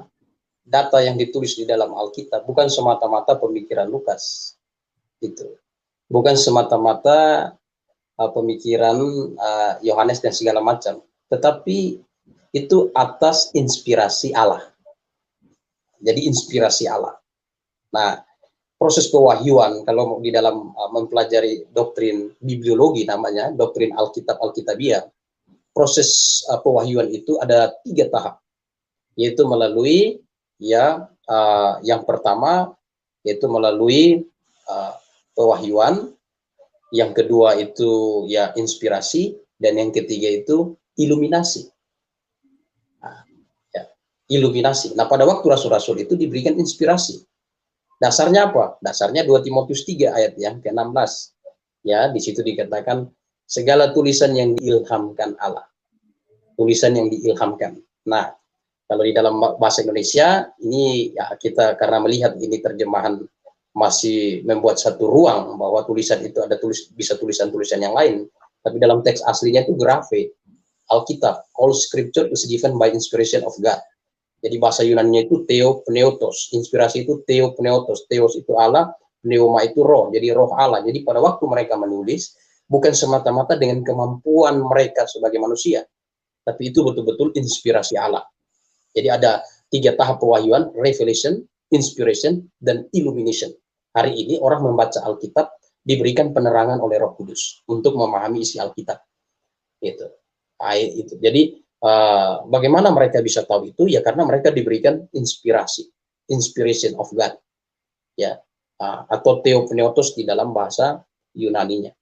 data yang ditulis di dalam Alkitab bukan semata-mata pemikiran Lukas, itu bukan semata-mata pemikiran Yohanes dan segala macam, tetapi itu atas inspirasi Allah. Jadi inspirasi Allah. Nah, proses pewahyuan, kalau di dalam mempelajari doktrin bibliologi namanya, doktrin Alkitab-Alkitabiah, proses pewahyuan itu ada 3 tahap, yaitu melalui yang pertama yaitu melalui pewahyuan, yang kedua itu inspirasi, dan yang ketiga itu iluminasi. Iluminasi. Nah, pada waktu rasul-rasul itu diberikan inspirasi. Dasarnya apa? Dasarnya 2 Timotius 3 ayat yang ke-16. Ya, di situ dikatakan segala tulisan yang diilhamkan Allah. Tulisan yang diilhamkan. Nah, kalau di dalam bahasa Indonesia ini kita karena melihat ini terjemahan masih membuat satu ruang bahwa tulisan itu ada bisa tulisan-tulisan yang lain, tapi dalam teks aslinya itu graphe, Alkitab, all scripture is given by inspiration of God. Jadi bahasa Yunani itu theopneustos, inspirasi itu theopneustos, theos itu Allah, pneuma itu roh, jadi roh Allah. Jadi pada waktu mereka menulis bukan semata-mata dengan kemampuan mereka sebagai manusia, tapi itu betul-betul inspirasi Allah. Jadi ada 3 tahap pewahyuan, revelation, inspiration, dan illumination. Hari ini orang membaca Alkitab diberikan penerangan oleh Roh Kudus untuk memahami isi Alkitab. Itu. Jadi bagaimana mereka bisa tahu itu? Ya karena mereka diberikan inspirasi, inspiration of God, ya, atau theopneustos di dalam bahasa Yunaninya.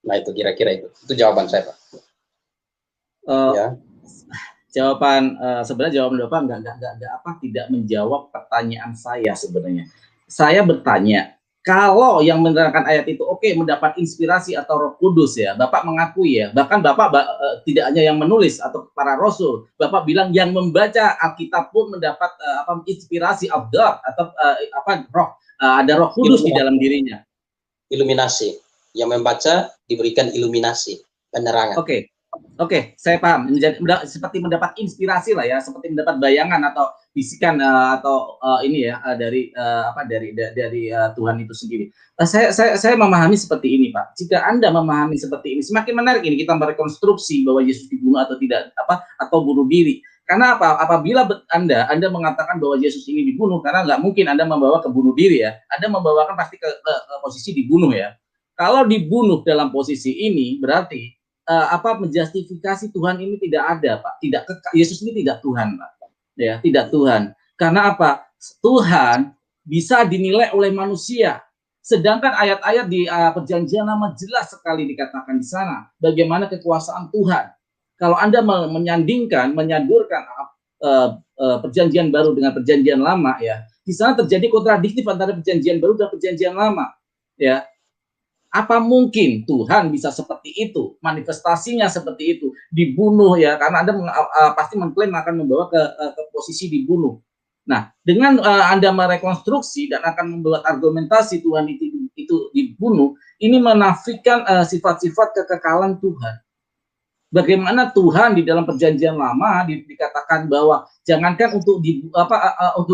Nah itu kira-kira itu jawaban saya, Pak. Ya. Jawaban sebenarnya jawaban Bapak tidak menjawab pertanyaan saya sebenarnya. Saya bertanya, kalau yang menerangkan ayat itu mendapat inspirasi atau Roh Kudus ya, Bapak mengakui ya, bahkan Bapak tidak hanya yang menulis atau para rasul, Bapak bilang yang membaca Alkitab pun mendapat inspirasi of God atau roh, ada Roh Kudus di dalam dirinya. Iluminasi, yang membaca diberikan iluminasi, penerangan. Oke, saya paham. Seperti mendapat inspirasi lah ya, seperti mendapat bayangan atau bisikan dari Tuhan itu sendiri. Saya memahami seperti ini, Pak. Jika Anda memahami seperti ini, semakin menarik ini kita merekonstruksi bahwa Yesus dibunuh atau tidak, atau bunuh diri. Karena apa? Apabila Anda mengatakan bahwa Yesus ini dibunuh, karena nggak mungkin Anda membawa ke bunuh diri ya. Anda membawakan pasti ke posisi dibunuh ya. Kalau dibunuh dalam posisi ini berarti menjustifikasi Tuhan ini tidak ada, Pak. Yesus ini tidak Tuhan, Pak. Ya, tidak Tuhan. Karena apa? Tuhan bisa dinilai oleh manusia. Sedangkan ayat-ayat di Perjanjian Lama jelas sekali dikatakan di sana bagaimana kekuasaan Tuhan. Kalau Anda menyandurkan Perjanjian Baru dengan Perjanjian Lama ya, di sana terjadi kontradiktif antara Perjanjian Baru dan Perjanjian Lama. Ya. Apa mungkin Tuhan bisa seperti itu, manifestasinya seperti itu, dibunuh ya, karena Anda pasti mengklaim akan membawa ke posisi dibunuh. Nah, dengan Anda merekonstruksi dan akan membuat argumentasi Tuhan itu dibunuh, ini menafikan sifat-sifat kekekalan Tuhan. Bagaimana Tuhan di dalam Perjanjian Lama dikatakan bahwa jangankan untuk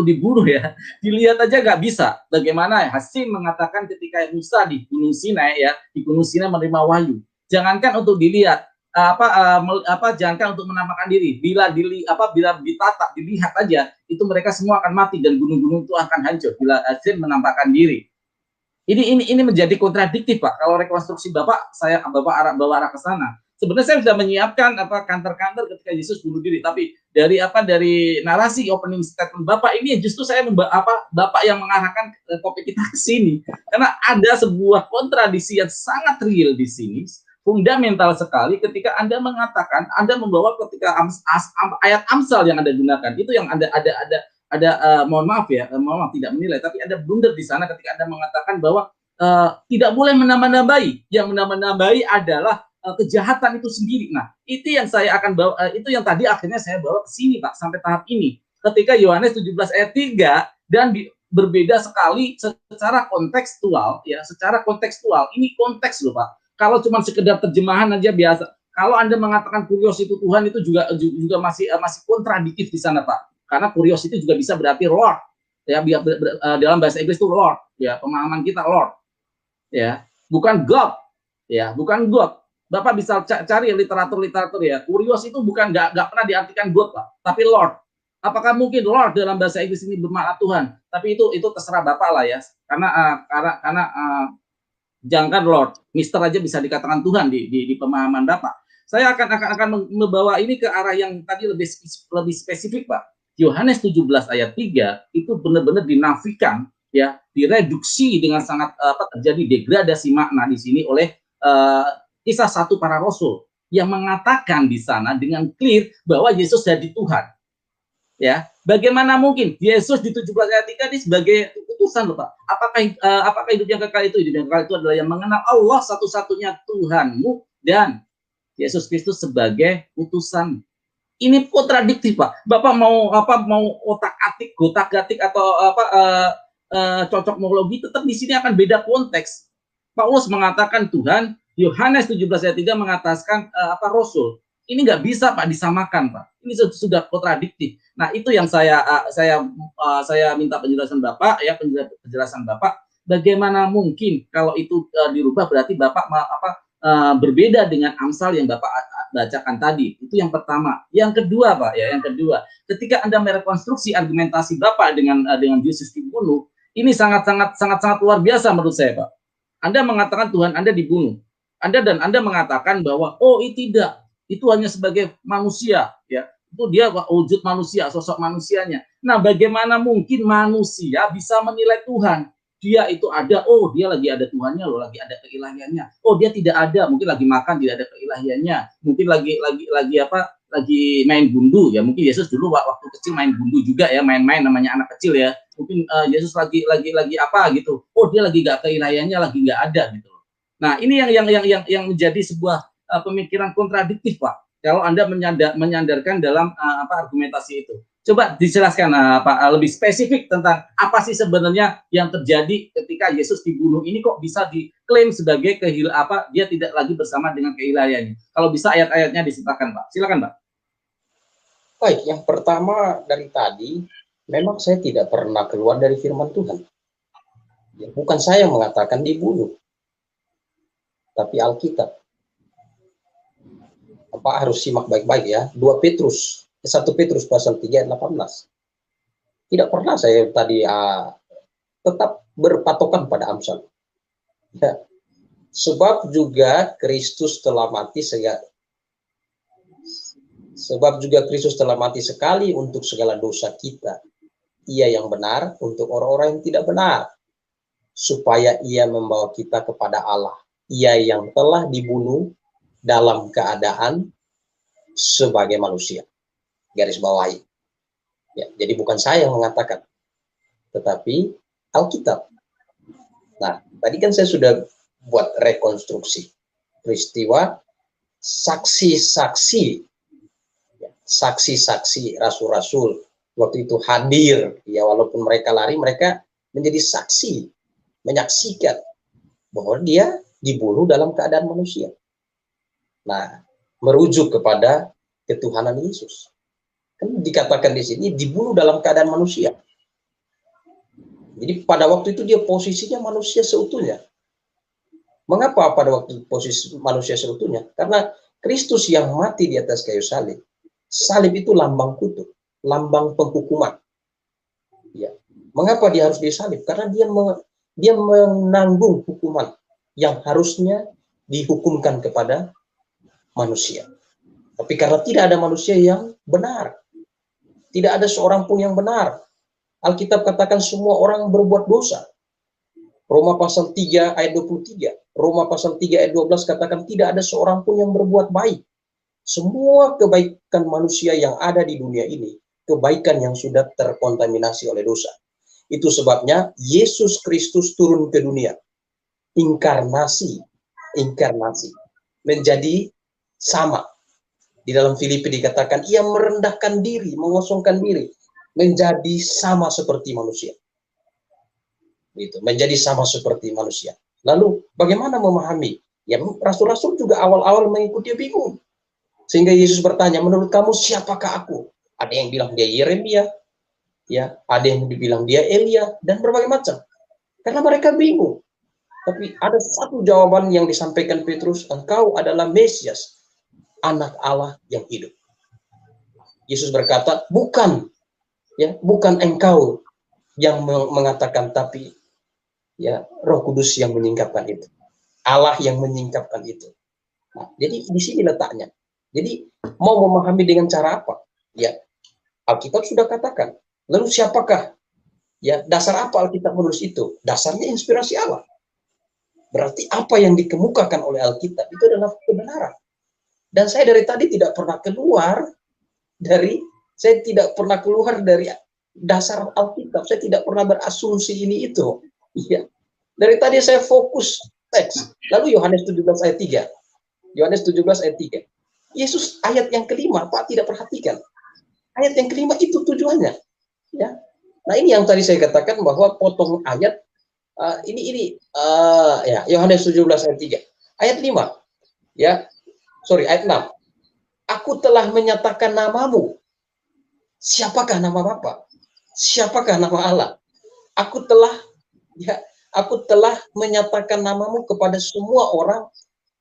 dibunuh ya, dilihat aja nggak bisa. Bagaimana Hasim mengatakan ketika Musa di Gunung Sinai ya, di Gunung Sinai menerima wahyu, jangankan untuk dilihat, jangankan untuk menampakkan diri, bila ditata, dilihat aja, itu mereka semua akan mati dan gunung-gunung itu akan hancur bila Hasim menampakkan diri. Ini menjadi kontradiktif, Pak. Kalau rekonstruksi Bapak bawa arah ke sana. Sebenarnya saya sudah menyiapkan kantor-kantor ketika Yesus bunuh diri, tapi dari narasi opening statement Bapak ini justru saya Bapak yang mengarahkan topik kita ke sini, karena ada sebuah kontradiksi yang sangat real di sini, fundamental sekali ketika Anda mengatakan Anda membawa ketika ayat Amsal yang Anda gunakan itu yang mohon maaf tidak menilai, tapi ada blunder di sana ketika Anda mengatakan bahwa tidak boleh menambah-nambahi, yang menambah-nambahi adalah kejahatan itu sendiri. Nah, itu yang saya akan bawa, itu yang tadi akhirnya saya bawa ke sini, Pak, sampai tahap ini. Ketika Yohanes 17 ayat 3 dan berbeda sekali secara kontekstual, ya, secara kontekstual. Ini konteks loh, Pak. Kalau cuma sekedar terjemahan aja biasa. Kalau Anda mengatakan kurios itu Tuhan, itu juga masih kontradiktif di sana, Pak. Karena kurios itu juga bisa berarti Lord. Ya, dalam bahasa Inggris itu Lord, ya, pemahaman kita Lord. Ya, bukan God. Ya, bukan God. Bapak bisa cari literatur ya. Kurios itu bukan nggak pernah diartikan God, Pak, tapi Lord. Apakah mungkin Lord dalam bahasa Inggris ini bermakna Tuhan? Tapi itu terserah Bapak lah ya. Karena jangan Lord, Mister aja bisa dikatakan Tuhan di pemahaman Bapak. Saya akan membawa ini ke arah yang tadi lebih spesifik, Pak. Yohanes 17 ayat 3 itu benar-benar dinafikan, ya, direduksi dengan sangat terjadi degradasi makna di sini oleh kisah satu para rasul yang mengatakan di sana dengan clear bahwa Yesus jadi Tuhan. Ya, bagaimana mungkin Yesus di 17 ayat 3 ini sebagai utusan loh Pak? Apakah hidup yang kekal itu? Hidup yang kekal itu adalah yang mengenal Allah satu-satunya Tuhanmu dan Yesus Kristus sebagai utusan. Ini kontradiktif Pak. Bapak mau otak-atik, gotak-gatik atau cocokmologi, tetap di sini akan beda konteks. Paulus mengatakan Tuhan, Yohanes 17 ayat 3 mengatakan Rasul. Ini nggak bisa Pak disamakan Pak. Ini sudah kontradiktif. Nah itu yang saya minta penjelasan Bapak, ya, penjelasan Bapak. Bagaimana mungkin kalau itu dirubah, berarti Bapak berbeda dengan Amsal yang Bapak bacakan tadi. Itu yang pertama. Yang kedua Pak, ya, yang kedua, ketika Anda merekonstruksi argumentasi Bapak dengan Yesus dibunuh, ini sangat luar biasa menurut saya Pak. Anda mengatakan Tuhan Anda dibunuh. Anda mengatakan bahwa tidak, itu hanya sebagai manusia, ya. Itu dia wujud manusia, sosok manusianya. Nah, bagaimana mungkin manusia bisa menilai Tuhan? Dia itu ada, dia lagi ada Tuhannya loh, lagi ada keilahiannya. Dia tidak ada, mungkin lagi makan tidak ada keilahiannya. Mungkin lagi main gundu ya. Mungkin Yesus dulu waktu kecil main gundu juga ya, main-main namanya anak kecil ya. Mungkin Yesus lagi apa gitu. Dia lagi gak keilahiannya, lagi nggak ada gitu. Nah, ini yang menjadi sebuah pemikiran kontradiktif Pak. Kalau Anda menyandarkan dalam argumentasi itu. Coba dijelaskan Pak lebih spesifik tentang apa sih sebenarnya yang terjadi ketika Yesus dibunuh ini, kok bisa diklaim sebagai dia tidak lagi bersama dengan keilahiannya. Kalau bisa ayat-ayatnya disertakan Pak. Silakan Pak. Baik, yang pertama dari tadi, memang saya tidak pernah keluar dari firman Tuhan. Ya, bukan saya yang mengatakan dibunuh, tapi Alkitab. Pak harus simak baik-baik ya. 1 Petrus pasal 3 ayat 18. Tidak pernah saya tadi tetap berpatokan pada Amsal. Ya. Sebab juga Kristus telah mati sekali untuk segala dosa kita. Ia yang benar untuk orang-orang yang tidak benar, supaya ia membawa kita kepada Allah. Ia yang telah dibunuh dalam keadaan sebagai manusia. Garis bawahi. Ya, jadi bukan saya yang mengatakan, tetapi Alkitab. Nah, tadi kan saya sudah buat rekonstruksi peristiwa, saksi-saksi rasul-rasul waktu itu hadir, ya, walaupun mereka lari, mereka menjadi saksi, menyaksikan bahwa dia dibunuh dalam keadaan manusia. Nah, merujuk kepada ketuhanan Yesus. Kan dikatakan di sini dibunuh dalam keadaan manusia. Jadi pada waktu itu dia posisinya manusia seutuhnya. Mengapa pada waktu posisi manusia seutuhnya? Karena Kristus yang mati di atas kayu salib. Salib itu lambang kutuk, lambang penghukuman. Ya. Mengapa dia harus disalib? Karena dia menanggung hukuman yang harusnya dihukumkan kepada manusia. Tapi karena tidak ada manusia yang benar, tidak ada seorang pun yang benar. Alkitab katakan semua orang berbuat dosa. Roma pasal 3 ayat 23, Roma pasal 3 ayat 12 katakan tidak ada seorang pun yang berbuat baik. Semua kebaikan manusia yang ada di dunia ini, kebaikan yang sudah terkontaminasi oleh dosa. Itu sebabnya Yesus Kristus turun ke dunia. Inkarnasi menjadi sama. Di dalam Filipi dikatakan ia merendahkan diri, mengosongkan diri, menjadi sama seperti manusia. Gitu, menjadi sama seperti manusia. Lalu bagaimana memahami? Ya, rasul-rasul juga awal-awal mengikuti, dia bingung. Sehingga Yesus bertanya, menurut kamu siapakah aku? Ada yang bilang dia Yeremia, ya, ada yang dibilang dia Elia, dan berbagai macam. Karena mereka bingung. Tapi ada satu jawaban yang disampaikan Petrus, engkau adalah Mesias, anak Allah yang hidup. Yesus berkata, bukan, Ya, bukan engkau yang mengatakan, tapi ya Roh Kudus yang menyingkapkan itu. Allah yang menyingkapkan itu. Nah, jadi di sini letaknya. Jadi mau memahami dengan cara apa? Ya, Alkitab sudah katakan. Lalu siapakah? Ya, dasar apa Alkitab menulis itu? Dasarnya inspirasi Allah. Berarti apa yang dikemukakan oleh Alkitab itu adalah kebenaran. Dan saya dari tadi tidak pernah keluar dari dasar Alkitab. Saya tidak pernah berasumsi ini itu. Ya. Dari tadi saya fokus teks. Lalu Yohanes 17 ayat 3. Yohanes 17 ayat 3. Yesus ayat yang kelima, Pak tidak perhatikan. Ayat yang kelima itu tujuannya. Ya. Nah, ini yang tadi saya katakan bahwa potong ayat ya Yohanes 17 ayat 3. Ayat 5. Ya. Sorry, ayat 6. Aku telah menyatakan namamu. Siapakah nama Bapa? Siapakah nama Allah? Aku telah menyatakan namamu kepada semua orang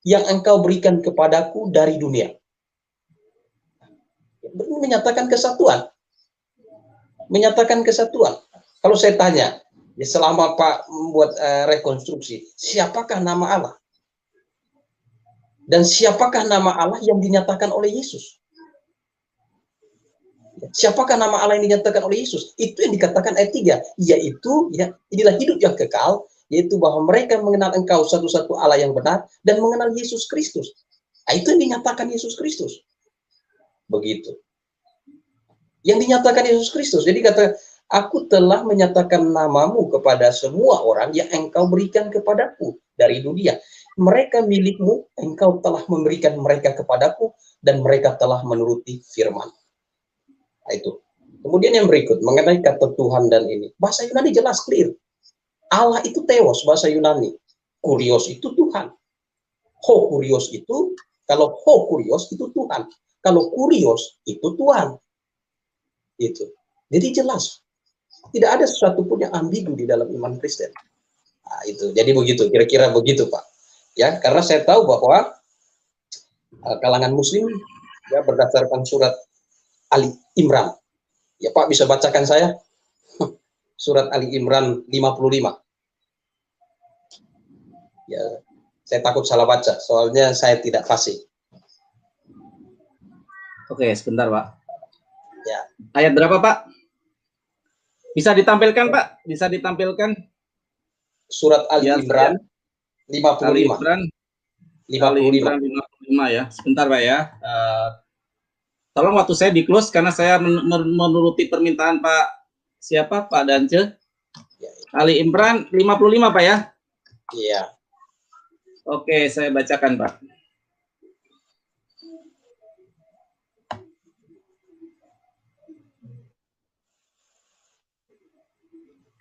yang engkau berikan kepadaku dari dunia. Menyatakan kesatuan. Menyatakan kesatuan. Kalau saya tanya, ya selama Pak membuat rekonstruksi, siapakah nama Allah? Dan siapakah nama Allah yang dinyatakan oleh Yesus? Siapakah nama Allah yang dinyatakan oleh Yesus? Itu yang dikatakan ayat 3, yaitu ya inilah hidup yang kekal, yaitu bahwa mereka mengenal engkau satu-satu Allah yang benar dan mengenal Yesus Kristus. Nah, itu yang dinyatakan Yesus Kristus. Begitu. Yang dinyatakan Yesus Kristus. Jadi kata, aku telah menyatakan namamu kepada semua orang yang engkau berikan kepadaku dari dunia. Mereka milikmu, engkau telah memberikan mereka kepadaku, dan mereka telah menuruti firman. Nah, itu. Kemudian yang berikut, mengenai kata Tuhan dan ini. Bahasa Yunani jelas, clear. Allah itu theos, bahasa Yunani. Kurios itu Tuhan. Ho kurios itu, kalau ho kurios itu Tuhan. Kalau kurios itu Tuhan. Itu. Jadi jelas. Tidak ada sesuatu pun yang ambigu di dalam iman Kristen. Nah, itu. Jadi begitu, kira-kira begitu, Pak. Ya, karena saya tahu bahwa kalangan muslim ya berdasarkan surat Ali Imran. Ya Pak, bisa bacakan saya surat Ali Imran 55. Ya, saya takut salah baca, soalnya saya tidak fasih. Oke, sebentar Pak. Ya. Ayat berapa Pak? Bisa ditampilkan Pak? Bisa ditampilkan? Surat Ali Imran 55. Ali Imran 55 ya. Sebentar Pak ya. Tolong waktu saya di close karena saya menuruti permintaan Pak siapa? Pak Dance. Ya. Ali Imran 55 Pak ya? Iya. Oke, saya bacakan Pak.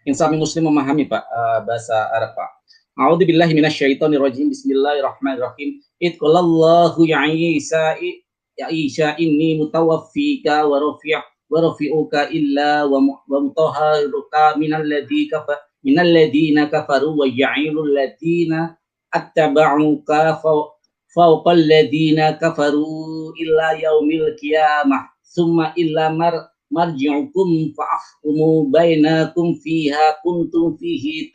Insya Muslim memahami Pak bahasa Arab Pak. A'udzubillahi minasyaitonirrajim. Bismillahirrahmanirrahim. Idqalallahu ya Isa inni mutawaffika wa rafi'uka illa wa mutahhiruka minal ladina kafaru wa ja'ilul ladina attaba'uka fawqal ladina kafaru illa yaumil qiyamah summa illa marji'ukum fa'ahkumu bainakum fiha kuntum fihi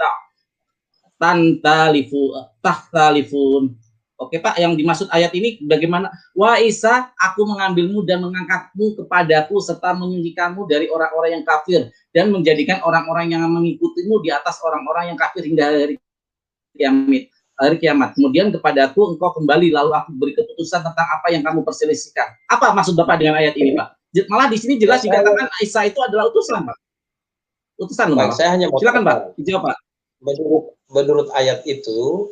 tahtalifun. Oke Pak, yang dimaksud ayat ini bagaimana? Wa Isa, aku mengambilmu dan mengangkatmu kepadaku serta menyingkirkanmu dari orang-orang yang kafir dan menjadikan orang-orang yang mengikutimu di atas orang-orang yang kafir hingga hari kiamat. Kemudian kepadaku engkau kembali lalu aku beri keputusan tentang apa yang kamu perselisihkan. Apa maksud Bapak dengan ayat ini Pak? Malah di sini jelas dikatakan Isa itu adalah utusan Pak. Utusan Pak. Saya hanya mau silakan Pak, dijawab Pak. Menurut ayat itu,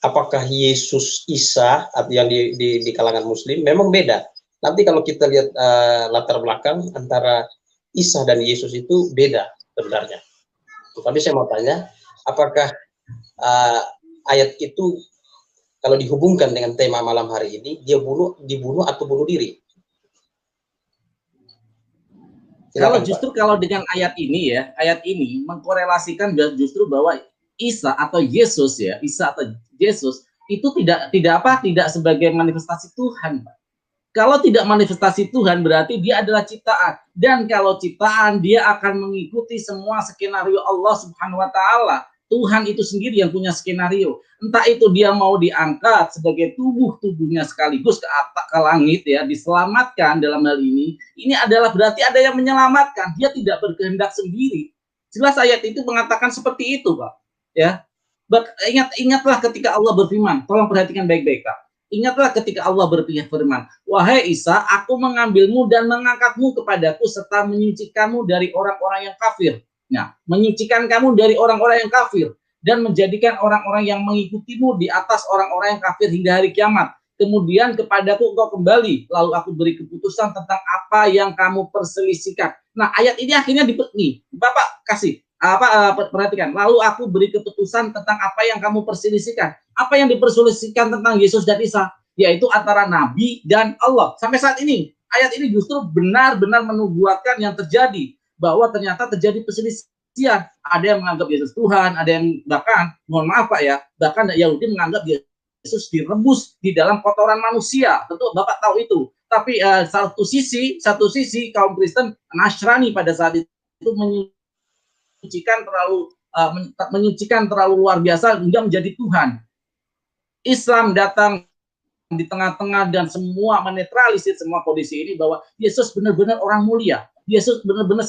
apakah Yesus Isa atau yang di kalangan Muslim memang beda. Nanti kalau kita lihat latar belakang antara Isa dan Yesus itu beda sebenarnya. Tapi saya mau tanya, apakah ayat itu kalau dihubungkan dengan tema malam hari ini, dia dibunuh atau bunuh diri? Silakan, kalau dengan ayat ini ya, ayat ini mengkorelasikan justru bahwa Isa atau Yesus itu tidak sebagai manifestasi Tuhan, Pak. Kalau tidak manifestasi Tuhan berarti dia adalah ciptaan. Dan kalau ciptaan dia akan mengikuti semua skenario Allah Subhanahu wa taala. Tuhan itu sendiri yang punya skenario. Entah itu dia mau diangkat sebagai tubuhnya sekaligus ke atas ke langit ya, diselamatkan dalam hal ini. Ini adalah berarti ada yang menyelamatkan. Dia tidak berkehendak sendiri. Jelas ayat itu mengatakan seperti itu, Pak. Ya. Ingatlah ketika Allah berfirman. Tolong perhatikan baik-baik, Pak. Ingatlah ketika Allah berfirman, wahai Isa, aku mengambilmu dan mengangkatmu kepadaku serta menyucikanmu dari orang-orang yang kafir. Nah, menyucikan kamu dari orang-orang yang kafir dan menjadikan orang-orang yang mengikutimu di atas orang-orang yang kafir hingga hari kiamat. Kemudian kepadaku engkau kembali, lalu aku beri keputusan tentang apa yang kamu perselisihkan. Nah, ayat ini akhirnya nih, Bapak kasih perhatikan. Lalu aku beri keputusan tentang apa yang kamu perselisihkan. Apa yang diperselisihkan tentang Yesus dan Isa, yaitu antara Nabi dan Allah. Sampai saat ini, ayat ini justru benar-benar menubuatkan yang terjadi, bahwa ternyata terjadi perselisihan. Ada yang menganggap Yesus Tuhan, ada yang bahkan, mohon maaf Pak ya, bahkan Yahudi menganggap Yesus direbus di dalam kotoran manusia. Tentu Bapak tahu itu. Tapi satu sisi kaum Kristen Nasrani pada saat itu menyucikan terlalu luar biasa hingga menjadi Tuhan. Islam datang di tengah-tengah dan semua menetralisir semua kondisi ini bahwa Yesus benar-benar orang mulia. Yesus benar-benar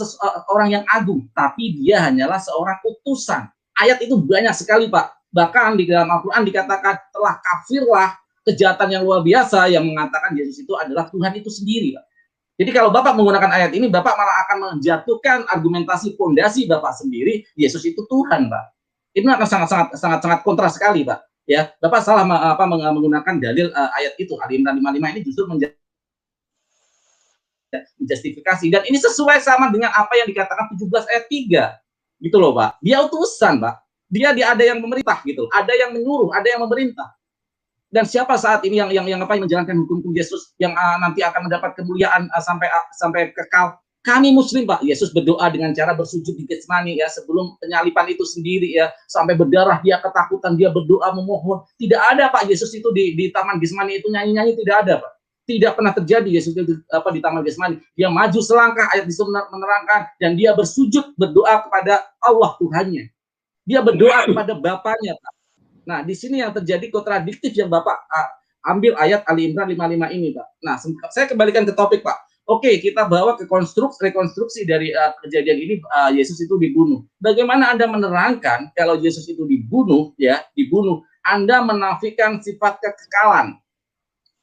orang yang agung, tapi dia hanyalah seorang utusan. Ayat itu banyak sekali, Pak. Bahkan di dalam Al-Quran dikatakan telah kafirlah kejahatan yang luar biasa yang mengatakan Yesus itu adalah Tuhan itu sendiri, Pak. Jadi kalau Bapak menggunakan ayat ini, Bapak malah akan menjatuhkan argumentasi fondasi Bapak sendiri, Yesus itu Tuhan, Pak. Itu akan sangat kontra sekali, Pak. Ya, Bapak salah menggunakan dalil ayat itu. Ali Imran 55 ini justru menjustifikasi, dan ini sesuai sama dengan apa yang dikatakan 17 ayat 3 gitu loh Pak. Dia utusan Pak, dia ada yang memerintah gitu, ada yang menyuruh, ada yang memerintah. Dan siapa saat ini yang menjalankan hukum Yesus yang nanti akan mendapat kemuliaan sampai kekal? Kami Muslim Pak. Yesus berdoa dengan cara bersujud di Getsemani ya, sebelum penyalipan itu sendiri ya, sampai berdarah, dia ketakutan, dia berdoa memohon. Tidak ada Pak Yesus itu di Taman Getsemani itu nyanyi-nyanyi, tidak ada Pak. Tidak pernah terjadi Yesus itu di Taman Getsemani. Dia maju selangkah, ayat itu menerangkan, dan dia bersujud berdoa kepada Allah Tuhannya. Dia berdoa kepada Bapaknya, Pak. Nah, di sini yang terjadi kontradiktif yang Bapak ambil ayat Ali Imran 55 ini, Pak. Nah, saya kembalikan ke topik, Pak. Oke, kita bawa ke rekonstruksi dari kejadian ini, Yesus itu dibunuh. Bagaimana Anda menerangkan kalau Yesus itu dibunuh, Anda menafikan sifat kekekalan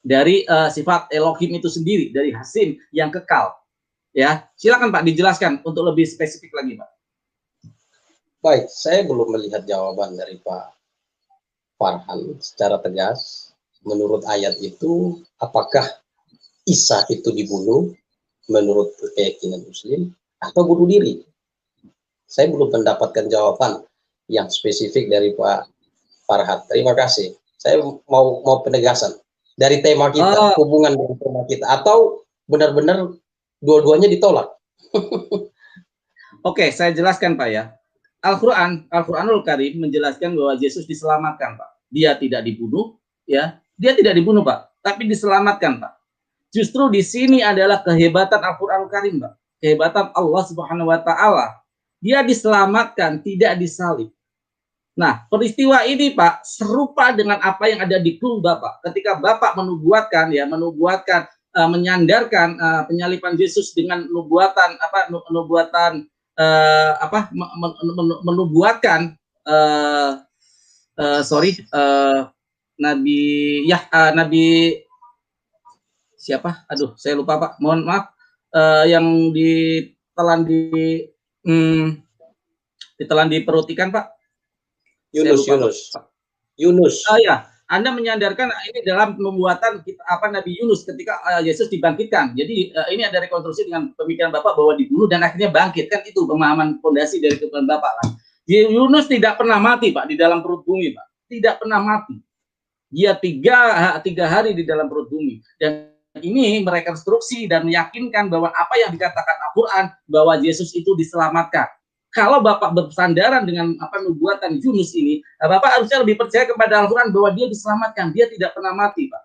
dari sifat Elohim itu sendiri, dari Hasim yang kekal. Ya, silakan Pak dijelaskan untuk lebih spesifik lagi, Pak. Baik, saya belum melihat jawaban dari Pak Farhan secara tegas. Menurut ayat itu, apakah Isa itu dibunuh menurut keyakinan Muslim atau bunuh diri? Saya belum mendapatkan jawaban yang spesifik dari Pak Farhan. Terima kasih. Saya mau penegasan dari tema kita, hubungan dengan tema kita, atau benar-benar dua-duanya ditolak. Oke, saya jelaskan Pak ya. Al-Quranul Karim menjelaskan bahwa Yesus diselamatkan Pak. Dia tidak dibunuh, ya. Dia tidak dibunuh Pak, tapi diselamatkan Pak. Justru di sini adalah kehebatan Al-Quranul Karim, Pak. Kehebatan Allah Subhanahu wa taala. Dia diselamatkan, tidak disalib. Nah, peristiwa ini Pak serupa dengan apa yang ada di khutbah Pak. Ketika Bapak menubuatkan menyandarkan penyalipan Yesus dengan menubuatkan Nabi siapa? Aduh, saya lupa Pak. Mohon maaf. Yang ditelan diperutikan Pak. Yunus. Ya, Anda menyandarkan ini dalam pembuatan Nabi Yunus ketika Yesus dibangkitkan. Jadi ini ada rekonstruksi dengan pemikiran Bapak bahwa dibunuh dan akhirnya bangkit, kan itu pemahaman fondasi dari kebenaran Bapak kan. Yunus tidak pernah mati Pak di dalam perut bumi Pak. Tidak pernah mati. Dia tiga hari di dalam perut bumi, dan ini merekonstruksi dan meyakinkan bahwa apa yang dikatakan Al-Quran bahwa Yesus itu diselamatkan. Kalau Bapak bersandaran dengan nubuatan Yunus ini, Bapak harusnya lebih percaya kepada Al-Quran bahwa dia diselamatkan, dia tidak pernah mati, Pak.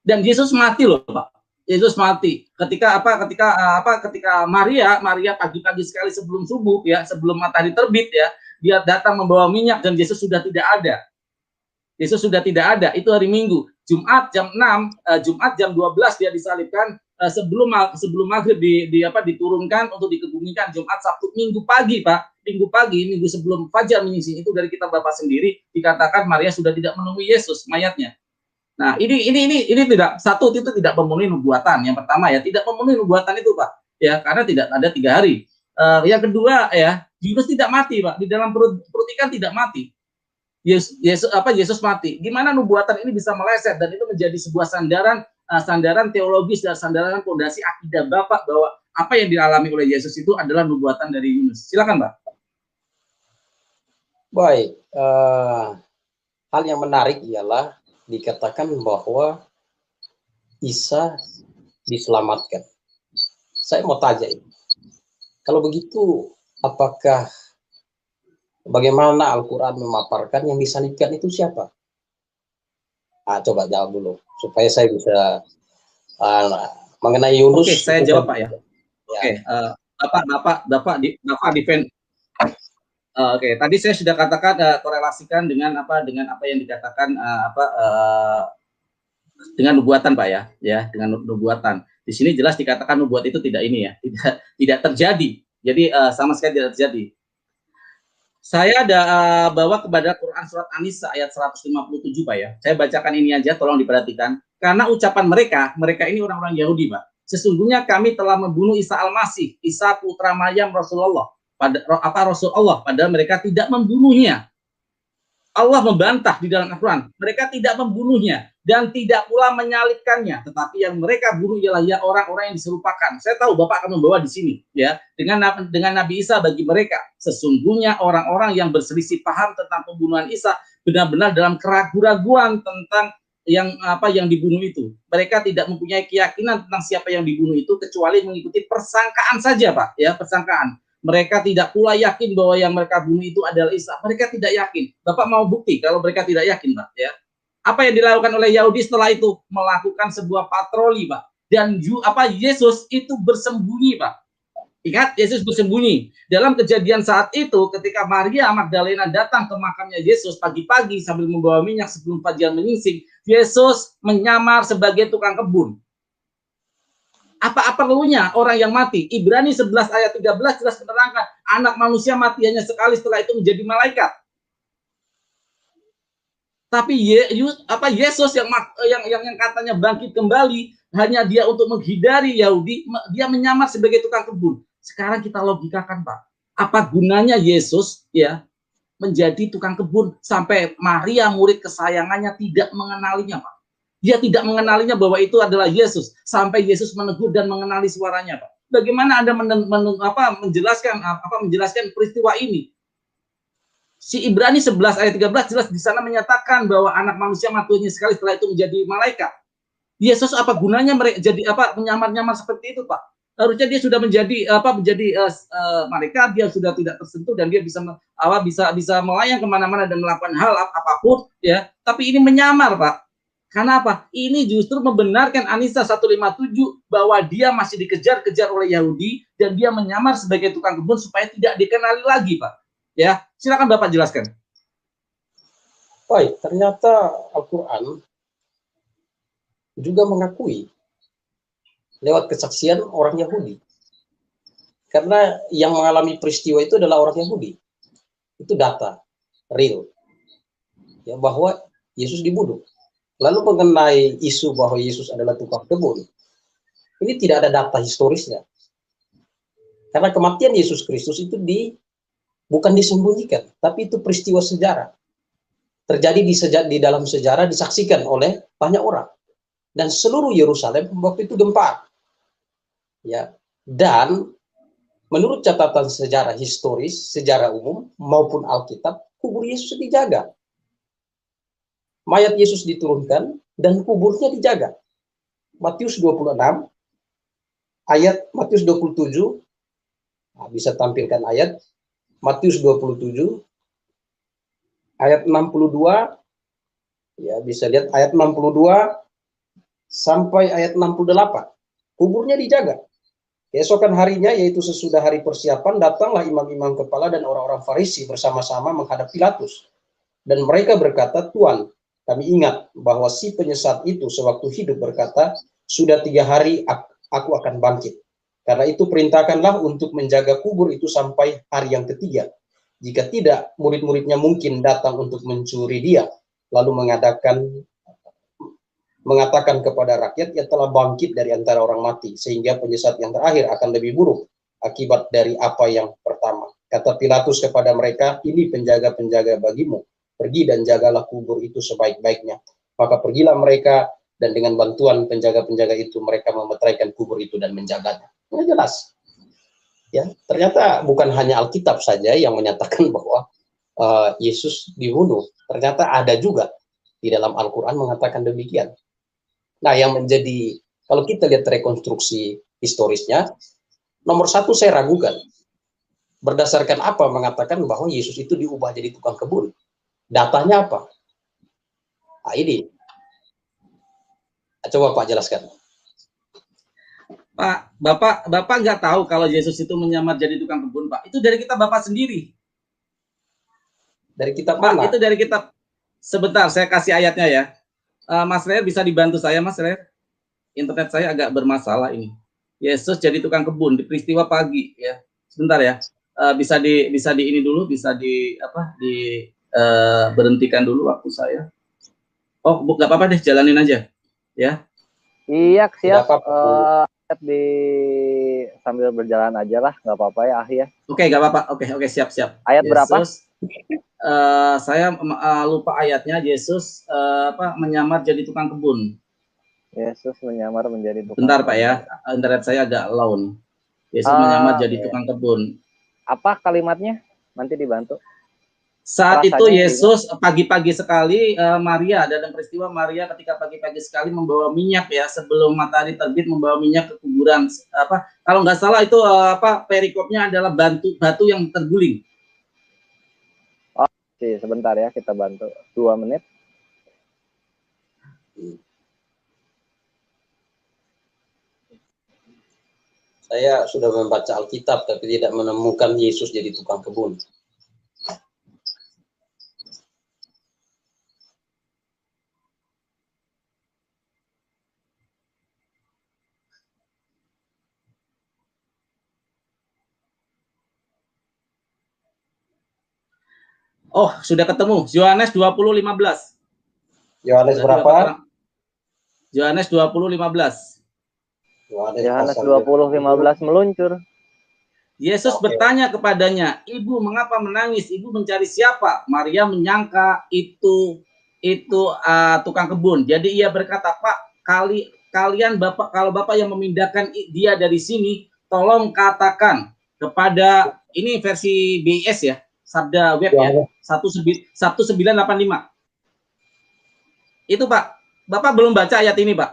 Dan Yesus mati loh, Pak. Yesus mati. Ketika Maria pagi-pagi sekali sebelum subuh ya, sebelum matahari terbit ya, dia datang membawa minyak dan Yesus sudah tidak ada. Yesus sudah tidak ada. Itu hari Minggu. Jumat jam 6, Jumat jam 12 dia disalibkan, sebelum maghrib diturunkan untuk dikebumikan. Jumat, Sabtu, Minggu pagi, Pak. Minggu pagi, minggu sebelum fajar menyingsing itu dari kitab Bapak sendiri dikatakan Maria sudah tidak menemui Yesus mayatnya. Nah, ini tidak satu, itu tidak memenuhi nubuatan. Yang pertama ya, tidak memenuhi nubuatan itu, Pak. Ya, karena tidak ada 3 hari. Yang kedua ya, Yunus tidak mati, Pak. Di dalam perut ikan tidak mati. Yesus mati. Gimana nubuatan ini bisa meleset dan itu menjadi sebuah sandaran teologis dan sandaran fondasi akidah Bapak bahwa apa yang dialami oleh Yesus itu adalah nubuatan dari Yunus. Silakan, Pak. Baik, hal yang menarik ialah dikatakan bahwa Isa diselamatkan. Saya mau tanya ini, kalau begitu apakah bagaimana Al-Quran memaparkan yang disalibkan itu siapa? Coba jawab dulu supaya saya bisa mengenai Yunus. Oke, saya jawab Pak ya. Oke, Bapak defend. Oke, tadi saya sudah katakan korelasikan dengan apa yang dikatakan dengan nubuatan, Pak ya, dengan nubuatan. Di sini jelas dikatakan nubuat itu tidak ini ya, tidak terjadi. Jadi sama sekali tidak terjadi. Saya ada bawa kepada Quran surat An-Nisa ayat 157, Pak ya. Saya bacakan ini aja, tolong diperhatikan. Karena ucapan mereka ini orang-orang Yahudi, Pak. Sesungguhnya kami telah membunuh Isa Al-Masih, Isa putra Maryam Rasulullah. Rasulullah, padahal mereka tidak membunuhnya. Allah membantah di dalam Al-Quran, mereka tidak membunuhnya dan tidak pula menyalibkannya, tetapi yang mereka bunuh ialah ya orang-orang yang diserupakan. Saya tahu Bapak akan membawa di sini ya, dengan Nabi Isa bagi mereka. Sesungguhnya orang-orang yang berselisih paham tentang pembunuhan Isa benar-benar dalam keraguan-raguan tentang yang dibunuh itu. Mereka tidak mempunyai keyakinan tentang siapa yang dibunuh itu kecuali mengikuti persangkaan saja, Pak ya, persangkaan. Mereka tidak pula yakin bahwa yang mereka bunuh itu adalah Isa. Mereka tidak yakin. Bapak mau bukti kalau mereka tidak yakin, Pak ya. Apa yang dilakukan oleh Yahudi setelah itu? Melakukan sebuah patroli, Pak. Dan Yesus itu bersembunyi, Pak. Ingat, Yesus bersembunyi. Dalam kejadian saat itu, ketika Maria Magdalena datang ke makamnya Yesus pagi-pagi sambil membawa minyak sebelum fajar menyingsing, Yesus menyamar sebagai tukang kebun. Apa perlunya orang yang mati? Ibrani 11 ayat 13 jelas menerangkan anak manusia mati hanya sekali, setelah itu menjadi malaikat. Tapi Yesus yang katanya bangkit kembali hanya dia untuk menghindari Yahudi, dia menyamar sebagai tukang kebun. Sekarang kita logikakan, Pak. Apa gunanya Yesus ya menjadi tukang kebun sampai Maria murid kesayangannya tidak mengenalinya, Pak? Dia tidak mengenalinya bahwa itu adalah Yesus sampai Yesus menegur dan mengenali suaranya, Pak. Bagaimana Anda menjelaskan peristiwa ini? Si Ibrani 11 ayat 13 jelas di sana menyatakan bahwa anak manusia matinya sekali, setelah itu menjadi malaikat. Yesus apa gunanya menyamar-nyamar seperti itu, Pak? Harusnya dia sudah menjadi malaikat, dia sudah tidak tersentuh dan dia bisa melayang kemana-mana dan melakukan hal apapun ya. Tapi ini menyamar, Pak. Karena apa? Ini justru membenarkan An-Nisa 157 bahwa dia masih dikejar-kejar oleh Yahudi dan dia menyamar sebagai tukang kebun supaya tidak dikenali lagi, Pak. Ya, silakan Bapak jelaskan. Baik, ternyata Al-Quran juga mengakui lewat kesaksian orang Yahudi. Karena yang mengalami peristiwa itu adalah orang Yahudi. Itu data real. Ya, bahwa Yesus dibunuh. Lalu mengenai isu bahwa Yesus adalah tukang kebun, ini tidak ada data historisnya. Karena kematian Yesus Kristus itu bukan disembunyikan, tapi itu peristiwa sejarah. Terjadi di dalam sejarah, disaksikan oleh banyak orang. Dan seluruh Yerusalem waktu itu gempar. Ya. Dan menurut catatan sejarah historis, sejarah umum maupun Alkitab, kubur Yesus dijaga. Mayat Yesus diturunkan dan kuburnya dijaga. Matius 26 ayat Matius 27, bisa tampilkan ayat Matius 27 ayat 62, ya bisa lihat ayat 62 sampai ayat 68. kuburnya dijaga. Keesokan harinya, yaitu sesudah hari persiapan, datanglah imam-imam kepala dan orang-orang Farisi bersama-sama menghadap Pilatus. Dan mereka berkata, "Tuan, kami ingat bahwa si penyesat itu sewaktu hidup berkata, 'Sudah 3 hari aku akan bangkit.' Karena itu perintahkanlah untuk menjaga kubur itu sampai hari yang ketiga. Jika tidak, murid-muridnya mungkin datang untuk mencuri dia, lalu mengatakan kepada rakyat, ia telah bangkit dari antara orang mati, sehingga penyesat yang terakhir akan lebih buruk akibat dari apa yang pertama." Kata Pilatus kepada mereka, "Ini penjaga-penjaga bagimu, pergi dan jagalah kubur itu sebaik-baiknya." Maka pergilah mereka, dan dengan bantuan penjaga-penjaga itu mereka memeteraikan kubur itu dan menjaganya. Ini jelas. Ya, ternyata bukan hanya Alkitab saja yang menyatakan bahwa Yesus dibunuh. Ternyata ada juga di dalam Al-Quran mengatakan demikian. Nah, yang menjadi, kalau kita lihat rekonstruksi historisnya, nomor satu saya ragukan. Berdasarkan apa mengatakan bahwa Yesus itu diubah jadi tukang kebun? Datanya apa? Nah, ini. Coba Pak jelaskan. Pak, Bapak nggak tahu kalau Yesus itu menyamar jadi tukang kebun, Pak. Itu dari kitab Bapak sendiri. Dari kitab Pak, mana? itu dari kitab. Sebentar, saya kasih ayatnya ya. Mas Ler bisa dibantu saya, Mas Ler? Internet saya agak bermasalah ini. Yesus jadi tukang kebun di peristiwa pagi ya. Sebentar ya. Bisa di ini dulu, bisa berhentikan dulu waktu saya. Oh, nggak apa-apa deh, jalanin aja ya. Iya, siap. Apa, Sambil berjalan aja lah, nggak apa-apa ya, ya. Oke, nggak apa-apa. Oke, siap. Ayat Yesus, berapa? Saya lupa ayatnya. Yesus menyamar jadi tukang kebun. Yesus menyamar menjadi tukang Bentar kebun. Pak ya, internet saya agak low nih. Yesus menyamar jadi tukang kebun. Apa kalimatnya? Nanti dibantu. Saat itu Yesus pagi-pagi sekali, Maria, dalam peristiwa Maria ketika pagi-pagi sekali membawa minyak ya, sebelum matahari terbit membawa minyak ke kuburan. Kalau nggak salah itu perikopnya adalah batu yang terguling. Oke, sebentar ya, kita bantu 2 menit. Saya sudah membaca Alkitab tapi tidak menemukan Yesus jadi tukang kebun. Oh, sudah ketemu. Yohanes 20:15. Yohanes berapa? Yohanes 20:15. Yohanes 20:15 meluncur. Yesus bertanya kepadanya, "Ibu, mengapa menangis? Ibu mencari siapa?" Maria menyangka itu tukang kebun. Jadi ia berkata, "Pak, kalian Bapak, kalau Bapak yang memindahkan dia dari sini, tolong katakan kepada," ini versi BIS ya, Sabda Web ya, 1985. Itu Pak, Bapak belum baca ayat ini Pak?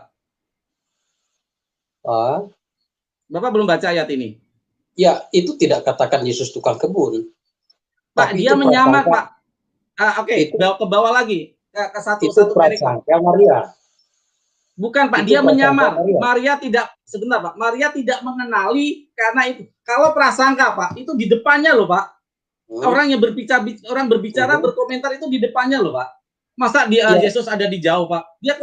Bapak belum baca ayat ini? Ya, itu tidak katakan Yesus tukang kebun. Pak, dia menyamar Pak. Oke, ke bawah lagi. Ke satu perikop. Maria. Bukan Pak, dia menyamar. Maria tidak, sebentar Pak, Maria tidak mengenali karena itu. Kalau prasangka Pak, itu di depannya loh Pak. Orang yang berbicara, berkomentar itu di depannya loh Pak. Masa Yesus ada di jauh Pak? Dia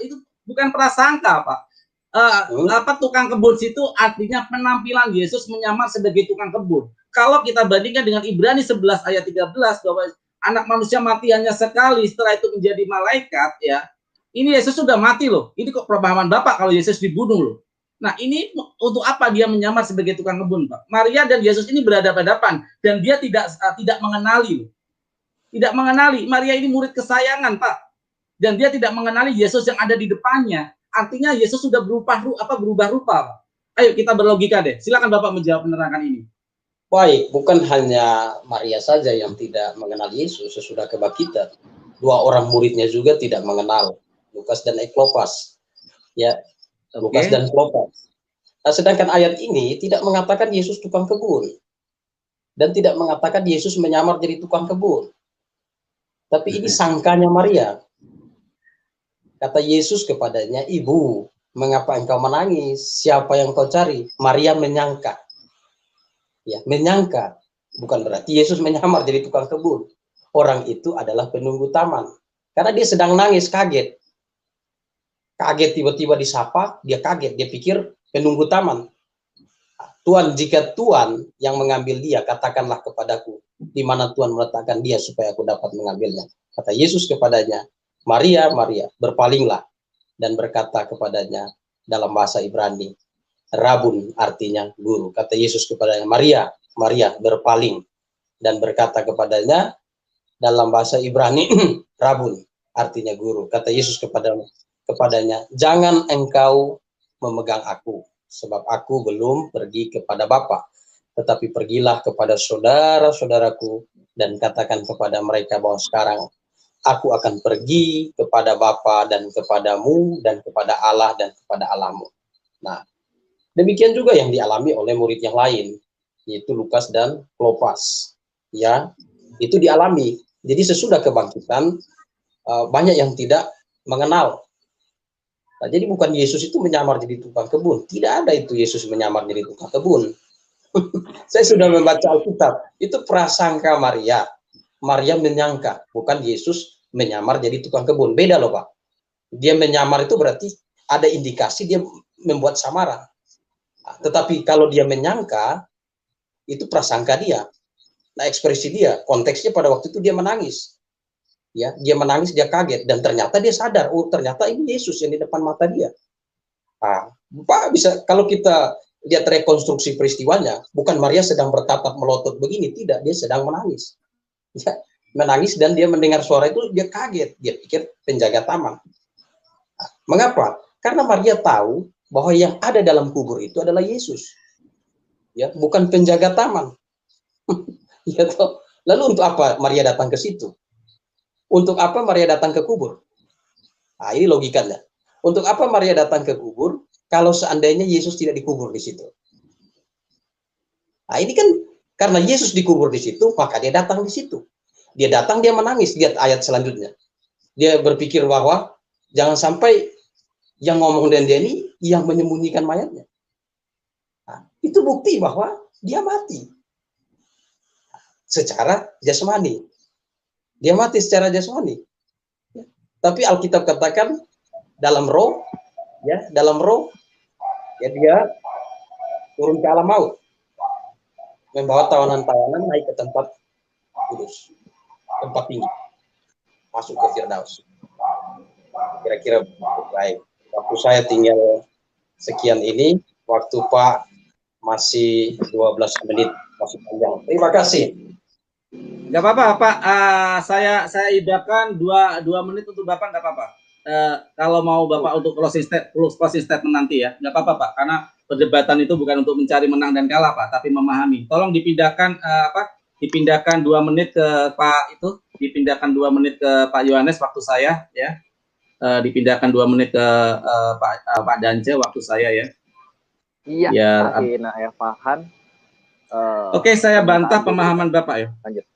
itu bukan prasangka Pak. Tukang kebun situ artinya penampilan Yesus menyamar sebagai tukang kebun. Kalau kita bandingkan dengan Ibrani 11 ayat 13 bahwa anak manusia mati hanya sekali, setelah itu menjadi malaikat ya. Ini Yesus sudah mati loh. Ini kok pemahaman Bapak kalau Yesus dibunuh loh. Nah, ini untuk apa dia menyamar sebagai tukang kebun, Pak? Maria dan Yesus ini berhadapan-hadapan dan dia tidak mengenali loh. Tidak mengenali. Maria ini murid kesayangan, Pak. Dan dia tidak mengenali Yesus yang ada di depannya. Artinya Yesus sudah berubah rupa, Pak. Ayo kita berlogika deh. Silakan Bapak menjawab, menerangkan ini. Baik, bukan hanya Maria saja yang tidak mengenal Yesus sesudah kebangkitan. 2 orang muridnya juga tidak mengenal, Lukas dan Klopas. Ya, Lukas dan Klopas. Nah, sedangkan ayat ini tidak mengatakan Yesus tukang kebun dan tidak mengatakan Yesus menyamar jadi tukang kebun. Tapi ini sangkanya Maria. Kata Yesus kepadanya, "Ibu." mengapa engkau menangis? Siapa yang kau cari? Maria menyangka. Ya, menyangka. Bukan berarti Yesus menyamar jadi tukang kebun. Orang itu adalah penunggu taman. Karena dia sedang nangis, kaget. Kaget tiba-tiba disapa, dia kaget. Dia pikir penunggu taman. Tuhan, jika Tuhan yang mengambil dia, katakanlah kepadaku, di mana Tuhan meletakkan dia supaya aku dapat mengambilnya. Kata Yesus kepadanya, Maria, Maria, berpalinglah. Dan berkata kepadanya dalam bahasa Ibrani, Rabun artinya guru. Kata Yesus kepadanya, Maria, Maria, berpaling. Dan berkata kepadanya dalam bahasa Ibrani, Rabun artinya guru. Kata Yesus kepadanya, jangan engkau memegang aku, sebab aku belum pergi kepada Bapa. Tetapi pergilah kepada saudara-saudaraku dan katakan kepada mereka bahwa sekarang aku akan pergi kepada Bapa dan kepadamu dan kepada Allah dan kepada Allahmu. Nah, demikian juga yang dialami oleh murid yang lain, yaitu Lukas dan Klopas. Ya, itu dialami. Jadi sesudah kebangkitan, banyak yang tidak mengenal. Nah, jadi bukan Yesus itu menyamar jadi tukang kebun. Tidak ada itu Yesus menyamar jadi tukang kebun. Saya sudah membaca Alkitab. Itu prasangka Maria. Maria menyangka, bukan Yesus menyamar jadi tukang kebun. Beda loh Pak. Dia menyamar itu berarti ada indikasi dia membuat samaran. Nah, tetapi kalau dia menyangka, itu prasangka dia. Nah, ekspresi dia, konteksnya pada waktu itu dia menangis. Ya, dia menangis, dia kaget, dan ternyata dia sadar, oh ternyata ini Yesus yang di depan mata dia. Nah, Pak bisa, kalau kita lihat rekonstruksi peristiwanya, bukan Maria sedang bertatap melotot begini, tidak, dia sedang menangis. Ya, menangis dan dia mendengar suara itu, dia kaget, dia pikir penjaga taman. Nah, mengapa? Karena Maria tahu bahwa yang ada dalam kubur itu adalah Yesus. Ya, bukan penjaga taman. Ya, toh. Lalu untuk apa Maria datang ke situ? Untuk apa Maria datang ke kubur? Nah, ini logikanya. Untuk apa Maria datang ke kubur kalau seandainya Yesus tidak dikubur di situ? Nah, ini kan karena Yesus dikubur di situ, maka dia datang di situ. Dia datang, dia menangis. Lihat ayat selanjutnya. Dia berpikir bahwa jangan sampai yang ngomong dan dia ini yang menyembunyikan mayatnya. Nah, itu bukti bahwa dia mati secara jasmani. Dia mati secara jasmani. Tapi Alkitab katakan dalam roh, ya, dalam roh, ya dia turun ke alam maut, membawa tawanan-tawanan naik ke tempat kudus, tempat tinggi, masuk ke Firdaus. Kira-kira baik. Waktu saya tinggal sekian ini, waktu Pak masih 12 menit, masih panjang. Terima kasih. Nggak apa-apa, Pak. Saya idakan dua menit untuk Bapak, nggak apa-apa. Kalau mau Bapak untuk closing statement nanti ya, nggak apa-apa, Pak. Karena perdebatan itu bukan untuk mencari menang dan kalah, Pak, tapi memahami. Tolong dipindahkan dipindahkan 2 menit ke Pak itu, dipindahkan 2 menit ke Pak Yohanes waktu saya, ya. Dipindahkan 2 menit ke Pak Dance waktu saya, ya. Iya, ya, Farhan. Oke, saya bantah pemahaman Bapak ya. Lanjut.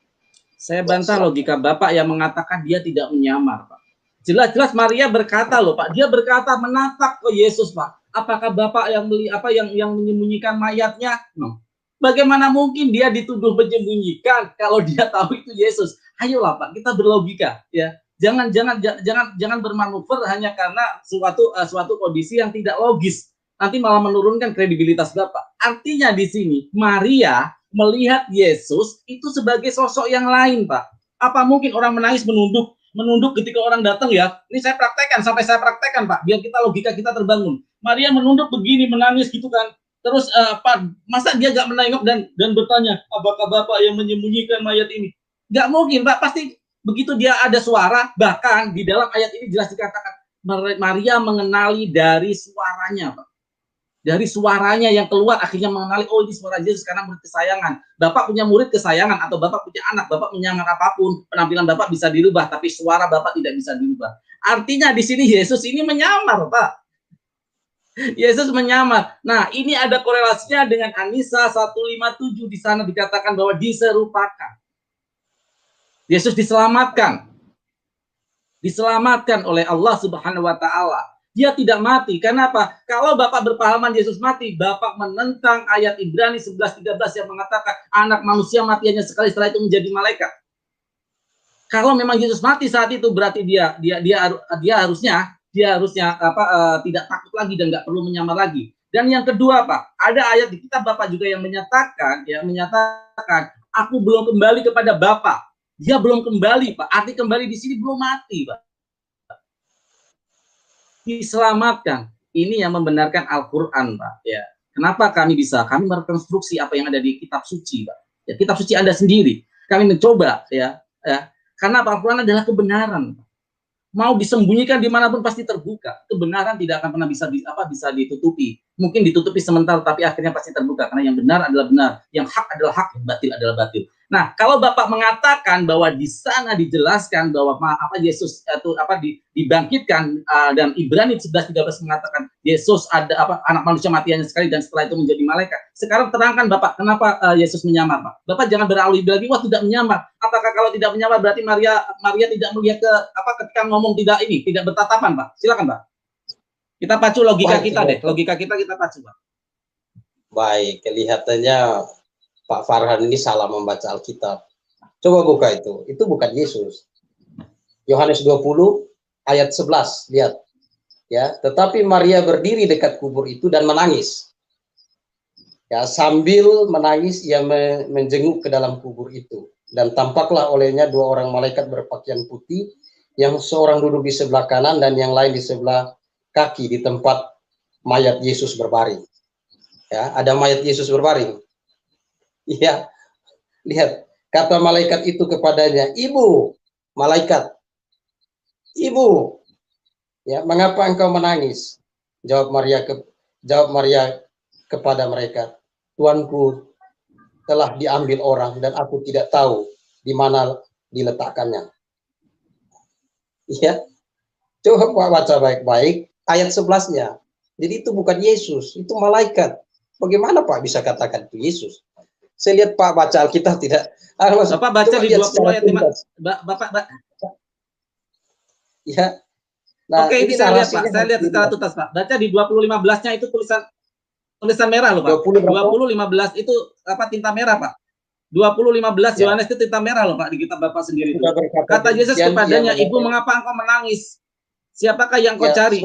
Saya bantah logika Bapak yang mengatakan dia tidak menyamar, Pak. Jelas-jelas Maria berkata loh, Pak. Dia berkata menatap ke Yesus, Pak. Apakah Bapak yang menyembunyikan mayatnya? No. Bagaimana mungkin dia dituduh menyembunyikan kalau dia tahu itu Yesus? Ayolah, Pak, kita berlogika, ya. Jangan bermanuver hanya karena suatu kondisi yang tidak logis. Nanti malah menurunkan kredibilitas Bapak. Artinya di sini Maria melihat Yesus itu sebagai sosok yang lain, Pak. Apa mungkin orang menangis menunduk ketika orang datang ya? Ini saya praktekkan, sampai saya praktekkan, Pak, biar logika kita terbangun. Maria menunduk begini, menangis gitu kan. Terus Pak, masa dia gak menengok dan bertanya, apakah Bapak yang menyembunyikan mayat ini? Gak mungkin, Pak. Pasti begitu dia ada suara, bahkan di dalam ayat ini jelas dikatakan Maria mengenali dari suaranya, Pak. Dari suaranya yang keluar akhirnya mengenali, oh ini suara Yesus karena murid kesayangan. Bapak punya murid kesayangan atau Bapak punya anak, Bapak menyamar apapun, penampilan Bapak bisa dirubah, tapi suara Bapak tidak bisa dirubah. Artinya di sini Yesus ini menyamar, Pak. Yesus menyamar. Nah, ini ada korelasinya dengan An-Nisa 157, di sana dikatakan bahwa diserupakan. Yesus diselamatkan oleh Allah Subhanahu wa taala. Dia tidak mati. Karena apa? Kalau Bapak berpahaman Yesus mati, Bapak menentang ayat Ibrani 11:13 yang mengatakan anak manusia mati hanya sekali, setelah itu menjadi malaikat. Kalau memang Yesus mati saat itu, berarti dia harusnya tidak takut lagi dan nggak perlu menyamar lagi. Dan yang kedua, Pak, ada ayat di kitab Bapak juga yang menyatakan aku belum kembali kepada Bapa. Dia belum kembali, Pak. Arti kembali di sini belum mati, Pak. Diselamatkan. Ini yang membenarkan Al-Qur'an, Pak. Ya. Kenapa kami merekonstruksi apa yang ada di kitab suci, Pak. Ya, kitab suci Anda sendiri. Kami mencoba, karena Al-Quran adalah kebenaran. Mau disembunyikan dimanapun pasti terbuka. Kebenaran tidak akan pernah bisa ditutupi. Mungkin ditutupi sementara, tapi akhirnya pasti terbuka. Karena yang benar adalah benar, yang hak adalah hak, yang batil adalah batil. Nah, kalau Bapak mengatakan bahwa di sana dijelaskan bahwa Yesus itu dibangkitkan, dan Ibrani 11:13 mengatakan Yesus anak manusia mati hanya sekali dan setelah itu menjadi malaikat. Sekarang terangkan Bapak, kenapa Yesus menyamar, Pak? Bapak jangan beralibi lagi, wah tidak menyamar. Apakah kalau tidak menyamar berarti Maria tidak melihat ketika ngomong tidak bertatapan, Pak? Silakan, Pak. Kita pacu logika kita deh. Logika kita pacu, Pak. Baik, kelihatannya Pak Farhan ini salah membaca Alkitab. Coba buka itu. Itu bukan Yesus. Yohanes 20 ayat 11, lihat. Ya, tetapi Maria berdiri dekat kubur itu dan menangis. Ya, sambil menangis ia menjenguk ke dalam kubur itu, dan tampaklah olehnya dua orang malaikat berpakaian putih, yang seorang duduk di sebelah kanan dan yang lain di sebelah kaki di tempat mayat Yesus berbaring. Ya, ada mayat Yesus berbaring. Iya, lihat, kata malaikat itu kepadanya, "Ibu," malaikat, "Ibu, ya, mengapa engkau menangis?" Jawab Maria kepada mereka, "Tuanku telah diambil orang dan aku tidak tahu di mana diletakkannya." Iya, coba Pak baca baik-baik ayat 11-nya. Jadi itu bukan Yesus, itu malaikat. Bagaimana Pak bisa katakan itu Yesus? Saya lihat Pak baca Alkitab tidak. Bapak baca di 20 ayat 5. Bapak. Ya. Nah, oke, ini saya lihat Pak. Saya lihat secara tuntas Pak. Baca di 20:15-nya itu tulisan merah loh Pak. 20:15 itu tinta merah Pak. 20:15 Yohanes itu tinta merah loh Pak di kitab Bapak sendiri itu. Kata Yesus kepadanya, "Ibu, mengapa engkau menangis? Siapakah yang kau cari?"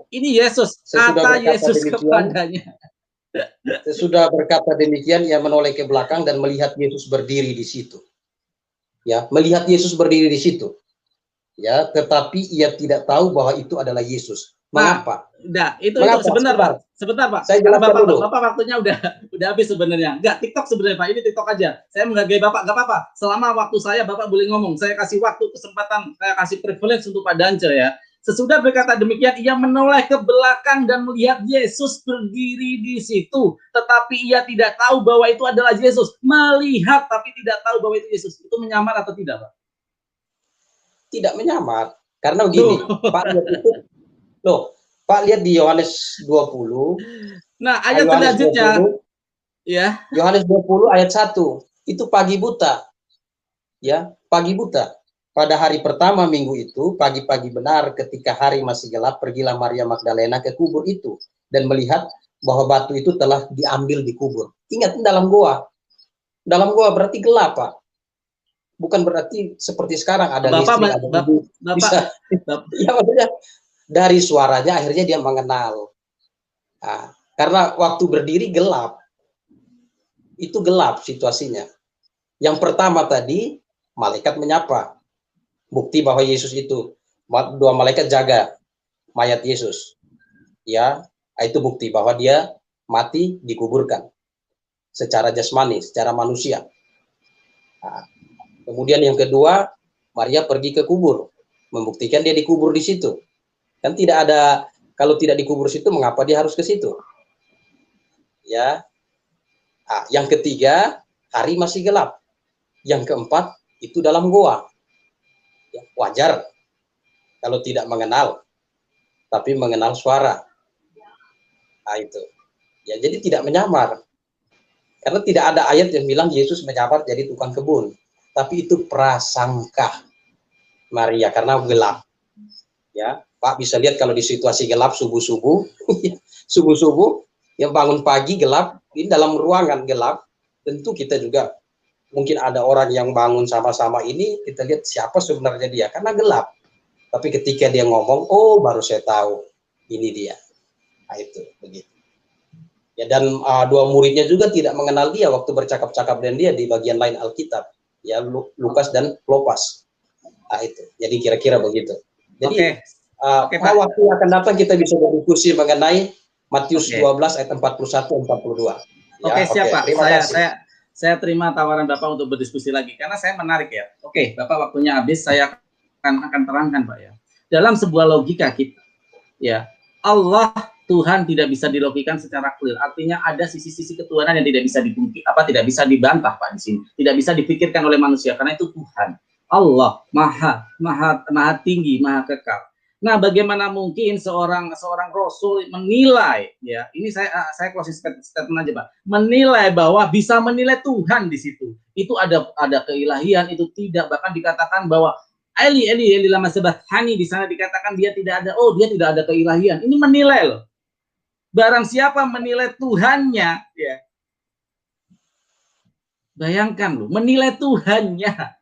Ini Yesus. Kata Yesus kepadanya. Sesudah berkata demikian, ia menoleh ke belakang dan melihat Yesus berdiri di situ. Ya, melihat Yesus berdiri di situ. Ya, tetapi ia tidak tahu bahwa itu adalah Yesus. Mengapa? Mengapa? Sebentar Pak. Saya jelaskan dulu. Bapak waktunya udah habis sebenarnya. Enggak, TikTok sebenarnya Pak. Ini TikTok aja. Saya menghargai Bapak, enggak apa-apa. Selama waktu saya Bapak boleh ngomong. Saya kasih waktu, kesempatan, saya kasih privilege untuk Pak Dance ya. Sesudah berkata demikian, ia menoleh ke belakang dan melihat Yesus berdiri di situ. Tetapi ia tidak tahu bahwa itu adalah Yesus. Melihat tapi tidak tahu bahwa itu Yesus. Itu menyamar atau tidak, Pak? Tidak menyamar. Karena begini, Pak lihat itu. Loh, Pak lihat di Yohanes 20. Nah, ayat selanjutnya. Ya. Yohanes 20 ayat 1. Itu pagi buta. Ya, pagi buta. Pada hari pertama minggu itu, pagi-pagi benar ketika hari masih gelap, pergilah Maria Magdalena ke kubur itu dan melihat bahwa batu itu telah diambil di kubur. Ingat, dalam goa. Dalam goa berarti gelap, Pak. Bukan berarti seperti sekarang ada listrik, ada lampu. Bisa. Ya, maksudnya dari suaranya akhirnya dia mengenal. Nah, karena waktu berdiri gelap. Itu gelap situasinya. Yang pertama tadi, malaikat menyapa. Bukti bahwa Yesus itu, dua malaikat jaga mayat Yesus. Ya, itu bukti bahwa dia mati dikuburkan secara jasmani, secara manusia. Nah, kemudian yang kedua, Maria pergi ke kubur, membuktikan dia dikubur di situ. Kan tidak ada, kalau tidak dikubur situ, mengapa dia harus ke situ? Ya. Nah, yang ketiga, hari masih gelap. Yang keempat, itu dalam goa. Ya, wajar kalau tidak mengenal, tapi mengenal suara. Nah, itu. Ya, jadi tidak menyamar. Karena tidak ada ayat yang bilang Yesus menyamar jadi tukang kebun. Tapi itu prasangka Maria karena gelap. Ya, Pak bisa lihat kalau di situasi gelap subuh-subuh, subuh-subuh, yang bangun pagi gelap, di dalam ruangan gelap, tentu kita juga mungkin ada orang yang bangun sama-sama ini, kita lihat siapa sebenarnya dia, karena gelap. Tapi ketika dia ngomong, oh baru saya tahu, ini dia. Nah itu, begitu. Ya, dan dua muridnya juga tidak mengenal dia waktu bercakap-cakap dengan dia di bagian lain Alkitab. Ya, Lukas dan Klopas. Nah itu, jadi kira-kira begitu. Jadi, Pak. waktu yang akan datang kita bisa berdiskusi mengenai Matius 12 ayat 41-42. Ya, siap Pak. Saya terima tawaran Bapak untuk berdiskusi lagi karena saya menarik ya. Oke, Bapak waktunya habis, saya akan terangkan Pak ya. Dalam sebuah logika kita, ya Allah Tuhan tidak bisa dilogikan secara clear. Artinya ada sisi-sisi ketuhanan yang tidak bisa tidak bisa dibantah Pak di sini. Tidak bisa dipikirkan oleh manusia karena itu Tuhan. Allah maha tinggi, maha kekal. Nah, bagaimana mungkin seorang rasul menilai, ya, ini saya closing statement aja, Pak. Menilai bahwa bisa menilai Tuhan di situ. Itu ada keilahian, itu tidak, bahkan dikatakan bahwa Eli lama sabachthani, di sana dikatakan dia tidak ada keilahian. Ini menilai loh. Barang siapa menilai Tuhannya, ya. Bayangkan loh, menilai Tuhannya.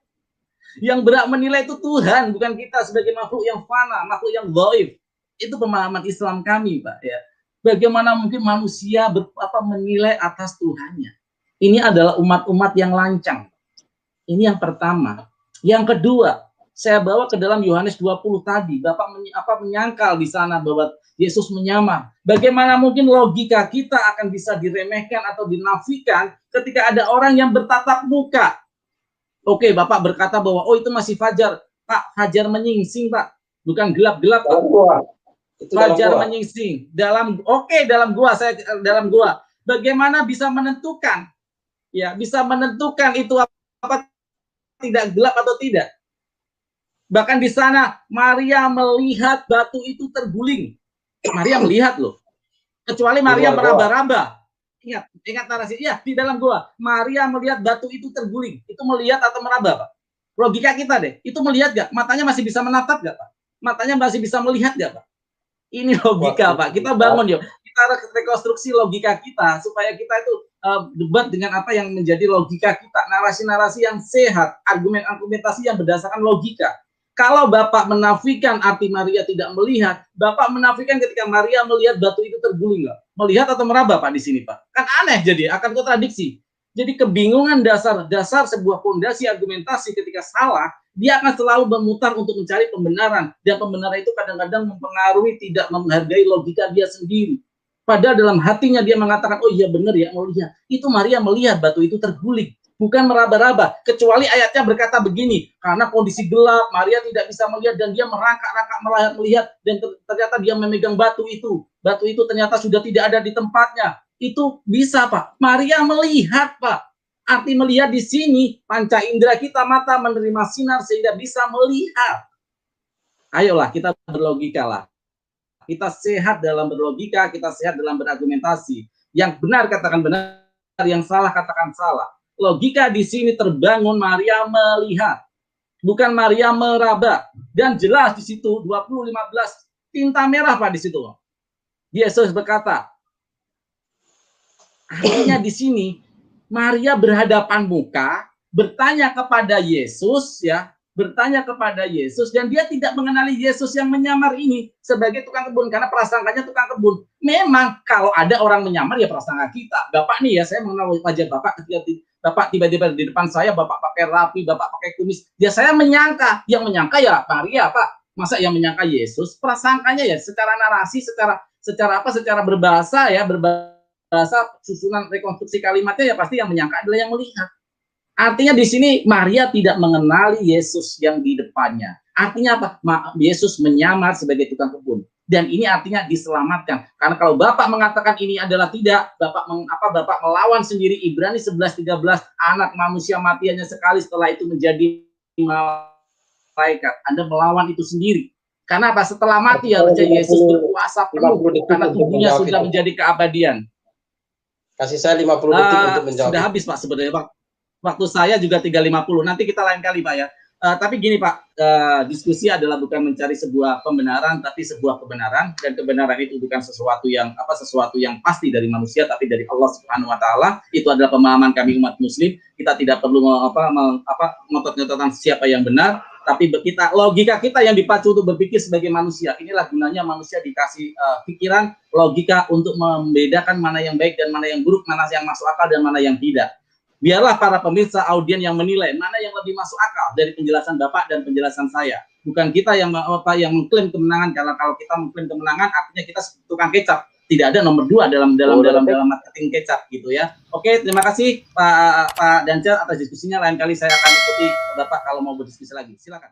Yang berhak menilai itu Tuhan, bukan kita sebagai makhluk yang fana, makhluk yang dhaif. Itu pemahaman Islam kami, Pak. Ya. Bagaimana mungkin manusia menilai atas Tuhannya? Ini adalah umat-umat yang lancang. Ini yang pertama. Yang kedua, saya bawa ke dalam Yohanes 20 tadi. Bapak menyangkal di sana bahwa Yesus menyamar. Bagaimana mungkin logika kita akan bisa diremehkan atau dinafikan ketika ada orang yang bertatap muka? Oke, Bapak berkata bahwa itu masih fajar. Pak, fajar menyingsing, Pak. Bukan gelap-gelap, Pak. Fajar menyingsing. Dalam gua, dalam gua. Bagaimana bisa menentukan? Ya, bisa menentukan itu apa tidak gelap atau tidak. Bahkan di sana Maria melihat batu itu terguling. Maria melihat loh. Kecuali Maria meraba-raba. Ingat narasi. Ya, di dalam gua. Maria melihat batu itu terguling. Itu melihat atau meraba, Pak? Logika kita deh. Itu melihat gak? Matanya masih bisa menatap gak, Pak? Matanya masih bisa melihat gak, Pak? Ini logika, Pak. Kita bangun yuk. Kita rekonstruksi logika kita supaya kita itu debat dengan apa yang menjadi logika kita. Narasi-narasi yang sehat, argumentasi yang berdasarkan logika. Kalau Bapak menafikan arti Maria tidak melihat, Bapak menafikan ketika Maria melihat batu itu terguling nggak? Melihat atau meraba, Pak, di sini, Pak? Kan aneh jadi, akan kontradiksi. Jadi kebingungan dasar sebuah fondasi argumentasi ketika salah, dia akan selalu memutar untuk mencari pembenaran. Dan pembenaran itu kadang-kadang mempengaruhi, tidak menghargai logika dia sendiri. Padahal dalam hatinya dia mengatakan, oh iya benar ya, melihat. Itu Maria melihat batu itu terguling. Bukan meraba-raba, kecuali ayatnya berkata begini, karena kondisi gelap, Maria tidak bisa melihat dan dia merangkak-rangkak melihat dan ternyata dia memegang batu itu ternyata sudah tidak ada di tempatnya. Itu bisa, Pak. Maria melihat, Pak. Arti melihat di sini, panca indera kita, mata menerima sinar sehingga bisa melihat. Ayolah, kita berlogika lah. Kita sehat dalam berlogika, kita sehat dalam berargumentasi. Yang benar katakan benar, yang salah katakan salah. Logika di sini terbangun Maria melihat, bukan Maria meraba. Dan jelas di situ 20:15 tinta merah, Pak, di situ. Yesus berkata, artinya di sini Maria berhadapan muka, bertanya kepada Yesus, ya, bertanya kepada Yesus, dan dia tidak mengenali Yesus yang menyamar ini sebagai tukang kebun karena prasangkanya tukang kebun. Memang kalau ada orang menyamar ya prasangka kita. Bapak nih ya, saya mengenal wajah Bapak ketika Bapak tiba-tiba di depan saya, Bapak pakai rapi, Bapak pakai kumis. Ya saya menyangka, yang menyangka ya Maria, Pak. Masa yang menyangka Yesus? Prasangkanya ya secara narasi, secara berbahasa ya, berbahasa susunan rekonstruksi kalimatnya ya pasti yang menyangka adalah yang melihat. Artinya di sini Maria tidak mengenali Yesus yang di depannya. Artinya apa? Yesus menyamar sebagai tukang kebun. Dan ini artinya diselamatkan. Karena kalau Bapak mengatakan ini adalah tidak, Bapak melawan sendiri. Ibrani 11:13, anak manusia mati hanya sekali, setelah itu menjadi malaikat. Anda melawan itu sendiri. Karena apa? Setelah mati harusnya Yesus berkuasa penuh karena tubuhnya sudah menjadi keabadian. Kasih saya 50 detik untuk menjawab. Sudah habis, Pak, sebenarnya, Pak. Waktu saya juga 3:50. Nanti kita lain kali, Pak, ya. Tapi gini Pak, diskusi adalah bukan mencari sebuah pembenaran, tapi sebuah kebenaran, dan kebenaran itu bukan sesuatu yang pasti dari manusia, tapi dari Allah Subhanahu Wa Taala. Itu adalah pemahaman kami umat Muslim. Kita tidak perlu ngotot-ngototan siapa yang benar, tapi logika kita yang dipacu untuk berpikir sebagai manusia. Inilah gunanya manusia dikasih pikiran, logika untuk membedakan mana yang baik dan mana yang buruk, mana yang masuk akal dan mana yang tidak. Biarlah para pemirsa audien yang menilai mana yang lebih masuk akal dari penjelasan Bapak dan penjelasan saya. Bukan kita yang mengklaim kemenangan, karena kalau kita mengklaim kemenangan artinya kita tukang kecap. Tidak ada nomor 2 dalam marketing kecap gitu ya. Oke, terima kasih Pak Dancer atas diskusinya. Lain kali saya akan ikuti Bapak kalau mau berdiskusi lagi. Silakan.